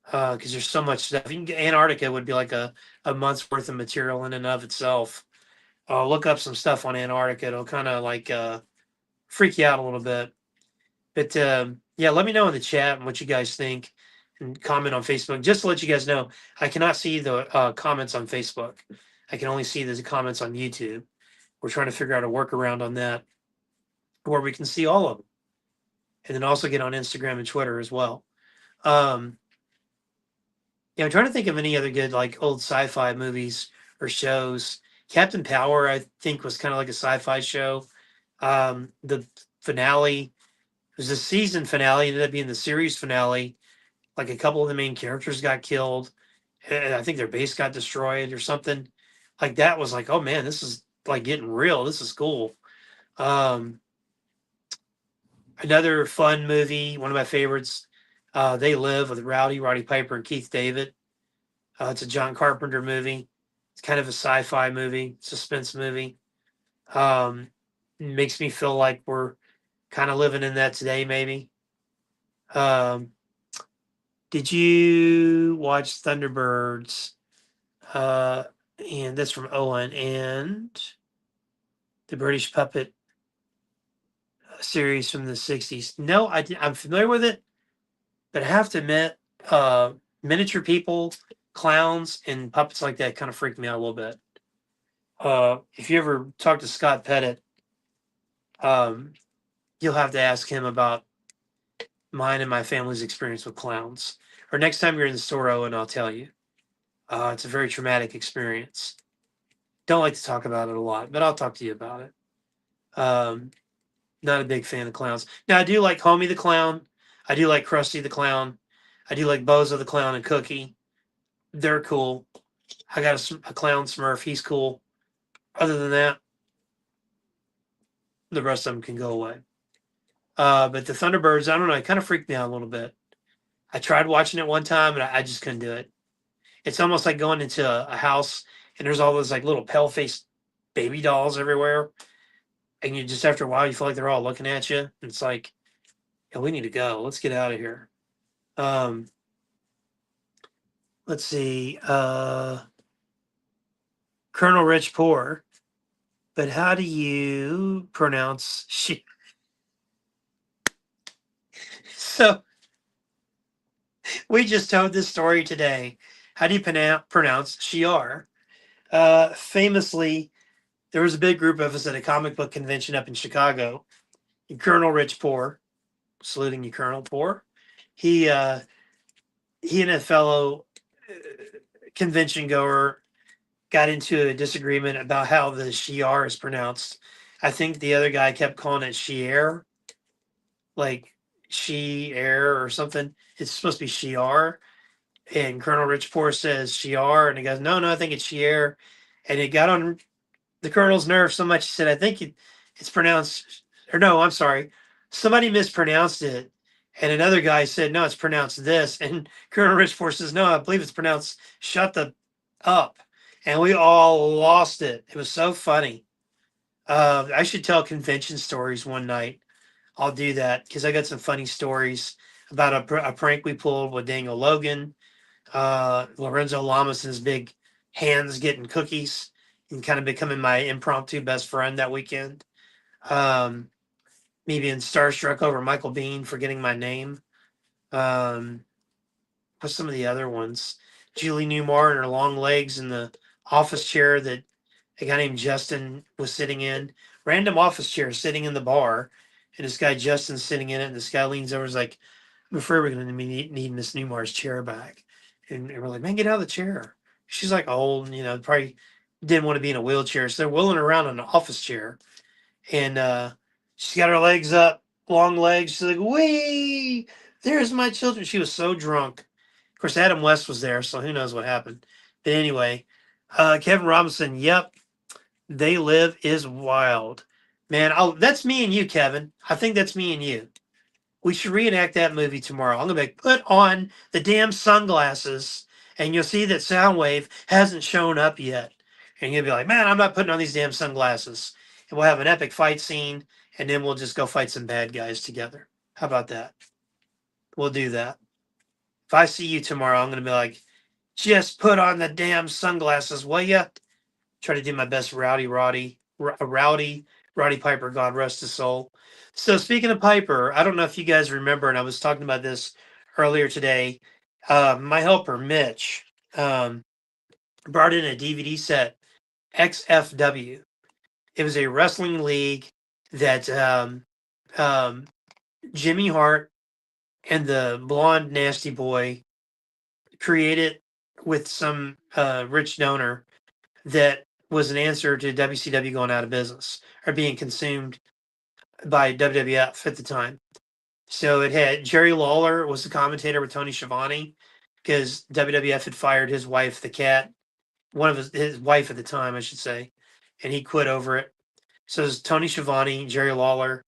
because there's so much stuff. Antarctica would be like a month's worth of material in and of itself. Look up some stuff on Antarctica. It'll kind of like freak you out a little bit. But yeah, let me know in the chat what you guys think and comment on Facebook. Just to let you guys know, I cannot see the comments on Facebook. I can only see the comments on YouTube. We're trying to figure out a workaround on that where we can see all of them, and then also get on Instagram and Twitter as well. Um, yeah, I'm trying to think of any other good like old sci-fi movies or shows. Captain Power, I think, was kind of like a sci-fi show. The finale it was the season finale, ended up being the series finale. Like a couple of the main characters got killed, and I think their base got destroyed or something. Like that was like, oh man, this is like getting real. This is cool. Um, Another fun movie, one of my favorites. They Live with Roddy Piper, and Keith David. It's a John Carpenter movie. It's kind of a sci-fi movie, suspense movie. Makes me feel like we're kind of living in that today, maybe. Um, did you watch Thunderbirds? Uh, and that's from Owen and the British Puppet series from the 60s. No, I'm familiar with it, but I have to admit, miniature people, clowns, and puppets like that kind of freak me out a little bit. If you ever talk to Scott Pettit, um, you'll have to ask him about mine and my family's experience with clowns. Or next time you're in the store, Owen, I'll tell you. It's a very traumatic experience. Don't like to talk about it a lot, but I'll talk to you about it. Not a big fan of clowns. Now, I do like Homie the Clown. I do like Krusty the Clown. I do like Bozo the Clown and Cookie. They're cool. I got a clown Smurf. He's cool. Other than that, the rest of them can go away. But the Thunderbirds, I don't know, it kind of freaked me out a little bit. I tried watching it one time, and I just couldn't do it. It's almost like going into a house and there's all those like little pale faced baby dolls everywhere, and you just after a while you feel like they're all looking at you. And it's like, yeah, we need to go. Let's get out of here. Um, let's see. Colonel Rich Poor, but how do you pronounce she? So we just told this story today. How do you pronounce Shiar? Famously, there was a big group of us at a comic book convention up in Chicago. And Colonel Rich Poor, saluting you, Colonel Poor. He uh, he and a fellow convention goer got into a disagreement about how the Shiar is pronounced. I think the other guy kept calling it Shier, like she air or something. It's supposed to be Shiar. And Colonel Rich Poor says Shiar, and he goes, no, I think it's Shier. And it got on the colonel's nerve so much he said, I think it's pronounced, or no, I'm sorry, somebody mispronounced it. And another guy said, no, it's pronounced this. And Colonel Richport says, no, I believe it's pronounced shut the up. And we all lost it. It was so funny. I should tell convention stories one night. I'll do that because I got some funny stories about a prank we pulled with Daniel Logan, Lorenzo Lamas and his big hands getting cookies and kind of becoming my impromptu best friend that weekend. Um, Me being starstruck over Michael Bean forgetting my name. Um, what's some of the other ones? Julie Newmar and her long legs in the office chair that a guy named Justin was sitting in. Random office chair sitting in the bar, and this guy Justin's sitting in it, and this guy leans over and is like, I'm afraid we're going to be needing Miss Newmar's chair back. And we're like, man, get out of the chair. She's like old and, probably didn't want to be in a wheelchair. So they're wheeling her around in an office chair. And she's got her legs up, long legs. She's like, wee, there's my children. She was so drunk. Of course, Adam West was there, so who knows what happened. But anyway, Kevin Robinson, yep, They Live is wild. Man, that's me and you, Kevin. I think that's me and you. We should reenact that movie tomorrow. I'm going to put on the damn sunglasses, and you'll see that Soundwave hasn't shown up yet. And you'll be like, man, I'm not putting on these damn sunglasses. And we'll have an epic fight scene, and then we'll just go fight some bad guys together. How about that? We'll do that. If I see you tomorrow, I'm going to be like, just put on the damn sunglasses, will ya? Try to do my best Rowdy Piper, God rest his soul. So speaking of Piper, I don't know if you guys remember, and I was talking about this earlier today. My helper Mitch brought in a DVD set XFW. It was a wrestling league that um, Jimmy Hart and the blonde nasty boy created with some rich donor that was an answer to WCW going out of business or being consumed by WWF at the time. So it had Jerry Lawler was the commentator with Tony Schiavone because WWF had fired his wife, the cat, one of his wife at the time, I should say, and he quit over it. So it was Tony Schiavone, Jerry Lawler,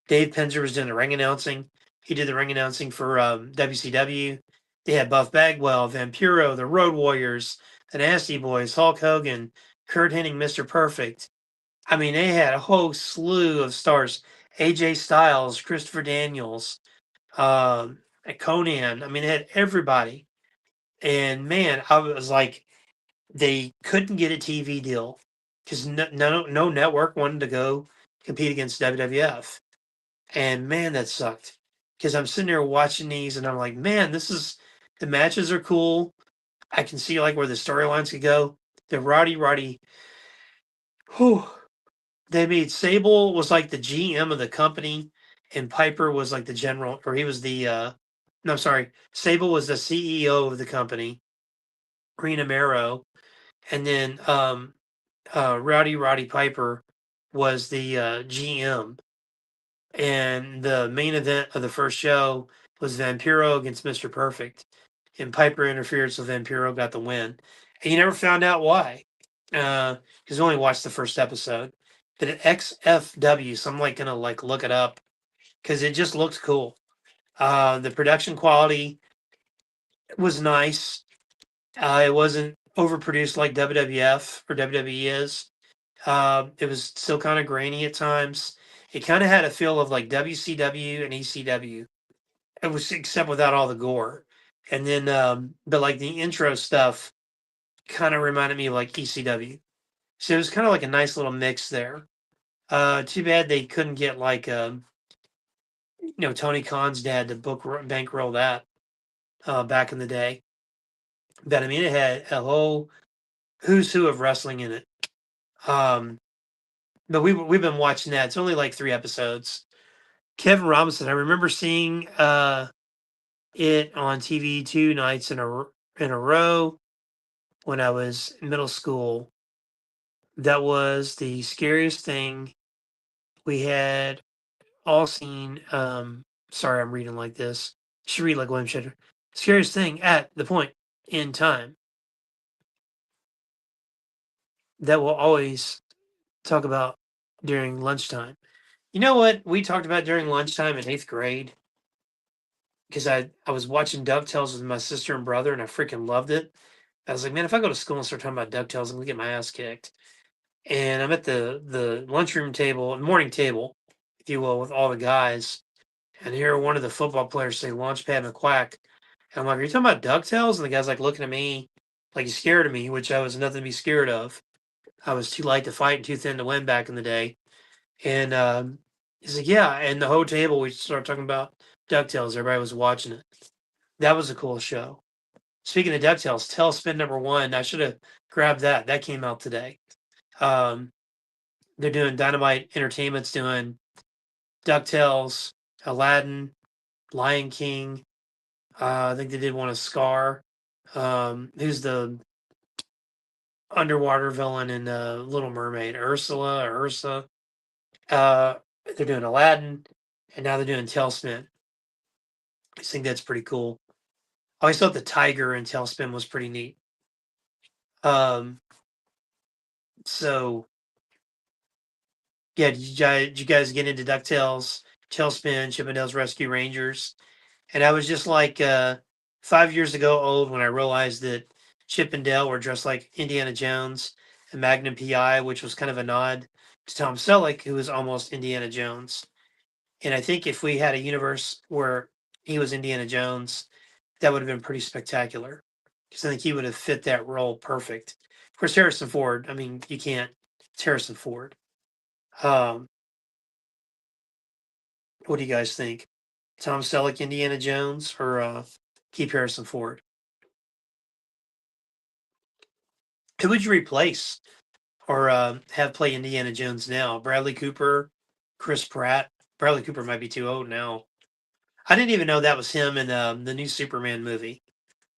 Dave Penzer was doing the ring announcing. He did the ring announcing for WCW. They had Buff Bagwell, Vampiro, the Road Warriors, the Nasty Boys, Hulk Hogan, Kurt Hennig, Mr. Perfect. I mean, they had a whole slew of stars. AJ Styles, Christopher Daniels, Conan. I mean, it had everybody. And man, I was like, they couldn't get a TV deal because no network wanted to go compete against WWF. And man, that sucked because I'm sitting there watching these and I'm like, man, the matches are cool. I can see like where the storylines could go. The Roddy, whew, they made Sable was like the GM of the company, and Piper was like the general, or he was the no, I'm sorry, Sable was the CEO of the company, Rena Mero, and then Roddy Piper was the GM. And the main event of the first show was Vampiro against Mr. Perfect, and Piper interfered, so Vampiro got the win. And you never found out why, because we only watched the first episode. But at XFW, so I'm like gonna like look it up because it just looked cool. The production quality was nice. It wasn't overproduced like WWF or WWE is. It was still kind of grainy at times. It kind of had a feel of like WCW and ECW. It was except without all the gore. And then, but like the intro stuff kind of reminded me of like ECW. So it was kind of like a nice little mix there. Too bad they couldn't get like, Tony Khan's dad to bankroll that back in the day. But I mean, it had a whole who's who of wrestling in it. Um, but we've been watching that. It's only like 3 episodes. Kevin Robinson. I remember seeing it on TV 2 nights in a row when I was in middle school. That was the scariest thing we had all seen. Sorry, I'm reading like this. Should read like William Shedder. Scariest thing at the point in time that we'll always talk about during lunchtime. You know what we talked about during lunchtime in 8th grade? Because I was watching DuckTales with my sister and brother, and I freaking loved it. I was like, man, if I go to school and start talking about DuckTales, I'm gonna get my ass kicked. And I'm at the lunchroom table, morning table, if you will, with all the guys, and hear one of the football players say Launchpad McQuack. And I'm like, are you talking about DuckTales? And the guy's like looking at me like he's scared of me, which I was nothing to be scared of. I was too light to fight and too thin to win back in the day. And he's like, yeah. And the whole table, we started talking about DuckTales. Everybody was watching it. That was a cool show. Speaking of DuckTales, Tailspin #1. I should have grabbed that. That came out today. Um, they're doing Dynamite Entertainment's doing DuckTales, Aladdin, Lion King. I think they did one of Scar. Who's the underwater villain in Little Mermaid? Ursula or Ursa. Uh, they're doing Aladdin, and now they're doing Tailspin. I think that's pretty cool. I always thought the tiger in Tailspin was pretty neat. So yeah, did you guys get into DuckTales, Tailspin, Chippendales Rescue Rangers? And I was just like 5 years ago old when I realized that Chip and Dale were dressed like Indiana Jones and Magnum PI, which was kind of a nod to Tom Selleck, who was almost Indiana Jones. And I think if we had a universe where he was Indiana Jones, that would have been pretty spectacular. Because I think he would have fit that role perfect. Of course, Harrison Ford, I mean, you can't, it's Harrison Ford. Um, what do you guys think? Tom Selleck, Indiana Jones, or keep Harrison Ford? Who would you replace or have play Indiana Jones now. Bradley Cooper, Chris Pratt. Bradley Cooper might be too old now. I didn't even know that was him in the new Superman movie.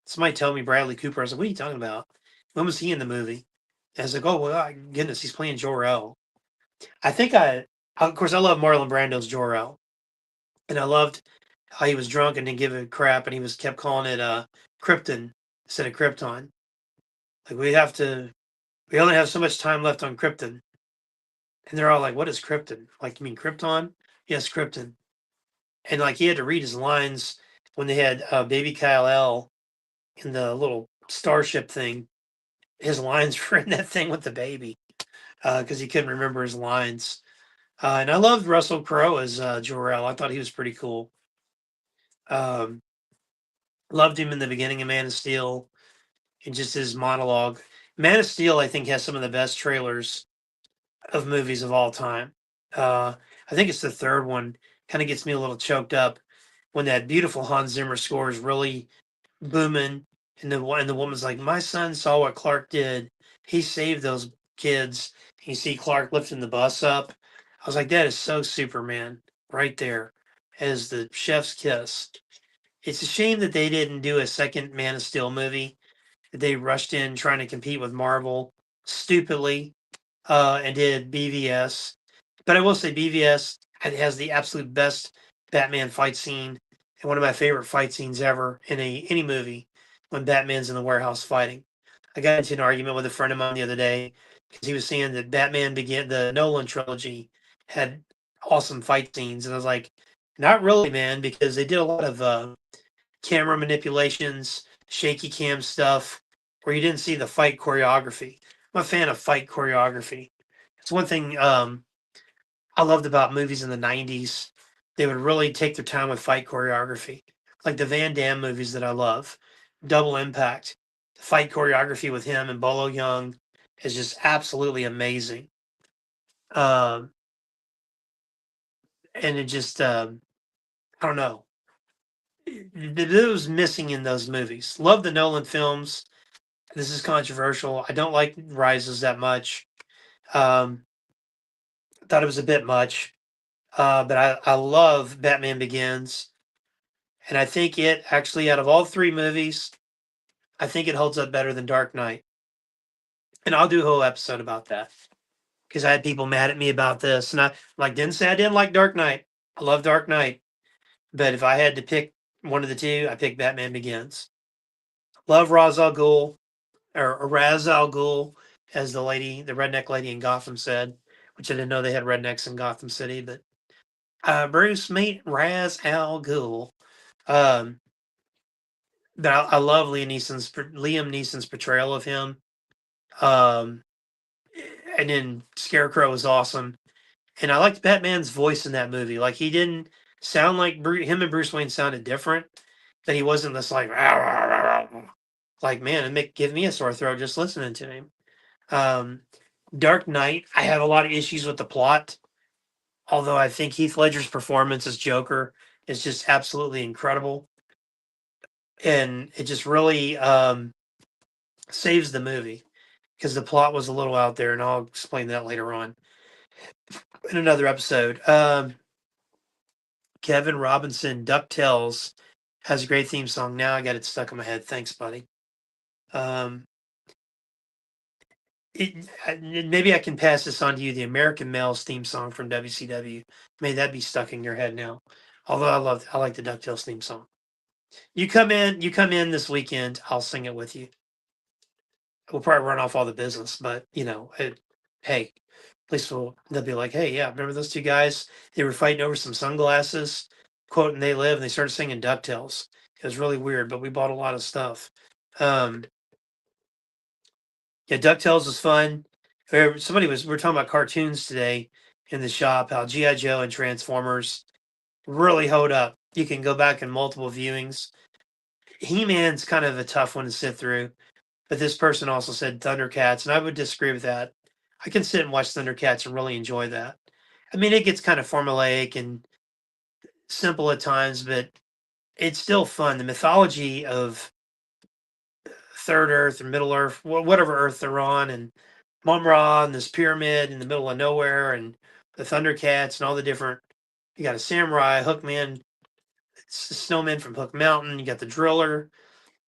Somebody told me Bradley Cooper. I was like, "What are you talking about? When was he in the movie?" And I was like, "Oh well, goodness, he's playing Jor-El." I think of course, I love Marlon Brando's Jor-El, and I loved how he was drunk and didn't give a crap, and he was kept calling it Krypton instead of Krypton. Like we only have so much time left on Krypton, and they're all like, "What is Krypton? Like, you mean Krypton?" Yes, Krypton. And like he had to read his lines when they had Baby Kyle L in the little starship thing. His lines were in that thing with the baby because he couldn't remember his lines. And I loved Russell Crowe as Jor-El. I thought he was pretty cool. Um, Loved him in the beginning of Man of Steel and just his monologue. Man of Steel, I think, has some of the best trailers of movies of all time. I think it's the third one. Kind of gets me a little choked up when that beautiful Hans Zimmer score is really booming, and the woman's like, "My son saw what Clark did. He saved those kids." And you see Clark lifting the bus up. I was like, "That is so Superman right there," as the chef's kiss. It's a shame that they didn't do a second Man of Steel movie. They rushed in trying to compete with Marvel stupidly and did BVS. But I will say BVS has the absolute best Batman fight scene and one of my favorite fight scenes ever in any movie when Batman's in the warehouse fighting. I got into an argument with a friend of mine the other day because he was saying that the Nolan trilogy had awesome fight scenes, and I was like, not really, man, because they did a lot of camera manipulations, shaky cam stuff, where you didn't see the fight choreography. I'm a fan of fight choreography. It's one thing I loved about movies in the 90s. They would really take their time with fight choreography. Like the Van Damme movies that I love, Double Impact. The fight choreography with him and Bolo Young is just absolutely amazing. Um, and it just, I don't know. It was missing in those movies. Love the Nolan films. This is controversial. I don't like Rises that much. Um, Thought it was a bit much. But I love Batman Begins. And I think it actually, out of all three movies, I think it holds up better than Dark Knight. And I'll do a whole episode about that because I had people mad at me about this. And I like didn't say I didn't like Dark Knight. I love Dark Knight. But if I had to pick one of the two, I pick Batman Begins. Love Ra's al Ghul, or Raz al Ghul, as the redneck lady in Gotham said, which I didn't know they had rednecks in Gotham City. But Bruce, meet Raz al Ghul. Um, but I love Liam Neeson's portrayal of him. Um, and then Scarecrow was awesome, and I liked Batman's voice in that movie. Like he didn't sound like him and Bruce Wayne sounded different, but he wasn't this like like man, give me a sore throat just listening to him. Um, Dark Knight, I have a lot of issues with the plot, although I think Heath Ledger's performance as Joker is just absolutely incredible, and it just really saves the movie because the plot was a little out there, and I'll explain that later on in another episode. Kevin Robinson, DuckTales has a great theme song. Now I got it stuck in my head. Thanks, buddy. Um, Maybe I can pass this on to you. The American Males theme song from WCW. May that be stuck in your head now. Although I like the DuckTales theme song. You come in this weekend. I'll sing it with you. We'll probably run off all the business, but hey, at least they'll be like, hey, yeah, remember those two guys? They were fighting over some sunglasses, quoting "They Live," and they started singing "Ducktales." It was really weird, but we bought a lot of stuff. Um, yeah, Ducktales was fun. We're talking about cartoons today in the shop. How GI Joe and Transformers really hold up. You can go back in multiple viewings. He Man's kind of a tough one to sit through. But this person also said Thundercats, and I would disagree with that. I can sit and watch Thundercats and really enjoy that. I mean, it gets kind of formulaic and simple at times, but it's still fun. The mythology of Third Earth or Middle Earth, whatever Earth they're on, and Mumra and this pyramid in the middle of nowhere, and the Thundercats and all the different. You got a samurai, Hookman, snowman from Hook Mountain. You got the driller.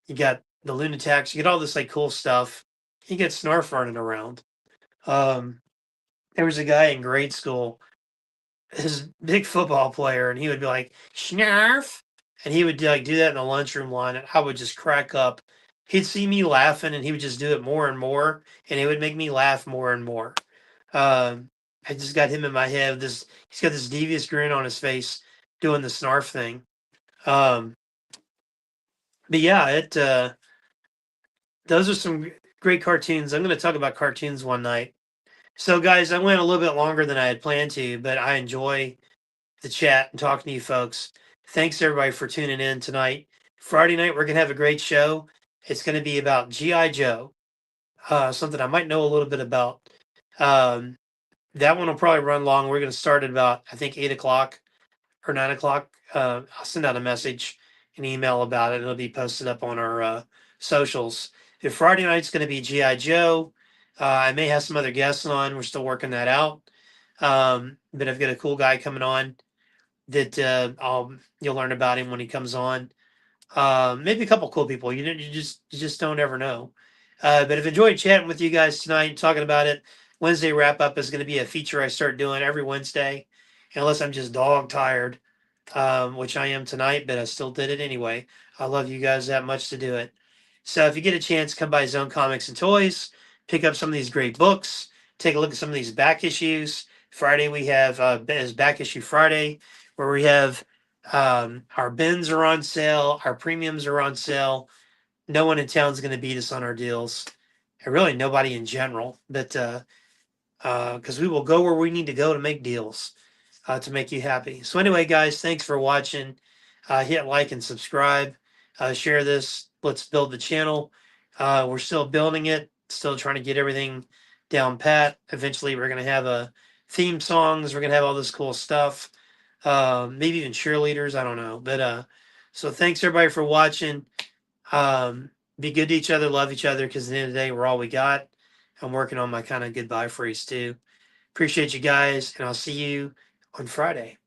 You got the lunatics. You get all this like cool stuff. You get Snarf running around. Um, there was a guy in grade school, his big football player, and he would be like Snarf, and he would like do that in the lunchroom line, and I would just crack up. He'd see me laughing, and he would just do it more and more, and it would make me laugh more and more. Um, I just got him in my head. This he's got this devious grin on his face, doing the Snarf thing. Um, but yeah, it. Those are some great cartoons. I'm going to talk about cartoons one night. So, guys, I went a little bit longer than I had planned to, but I enjoy the chat and talking to you folks. Thanks everybody for tuning in tonight. Friday night, we're going to have a great show. It's going to be about G.I. Joe, something I might know a little bit about. Um, that one will probably run long. We're going to start at about, I think, 8 o'clock or 9 o'clock. I'll send out a message, an email about it. It'll be posted up on our socials. If Friday night's going to be GI Joe, I may have some other guests on. We're still working that out. But I've got a cool guy coming on that you'll learn about him when he comes on. Maybe a couple cool people. You just don't ever know. But I've enjoyed chatting with you guys tonight, talking about it. Wednesday wrap up is going to be a feature I start doing every Wednesday, unless I'm just dog tired, which I am tonight. But I still did it anyway. I love you guys that much to do it. So if you get a chance, come by Zone Comics and Toys, pick up some of these great books, take a look at some of these back issues. Friday we have is back issue Friday, where we have our bins are on sale, our premiums are on sale. No one in town is going to beat us on our deals, and really nobody in general. But because we will go where we need to go to make deals, to make you happy. So anyway, guys, thanks for watching. Hit like and subscribe. Share this. Let's build the channel. We're still building it. Still trying to get everything down pat. Eventually, we're gonna have a theme songs. We're gonna have all this cool stuff. Maybe even cheerleaders. I don't know. But so thanks everybody for watching. Be good to each other. Love each other. Because at the end of the day, we're all we got. I'm working on my kind of goodbye phrase too. Appreciate you guys, and I'll see you on Friday.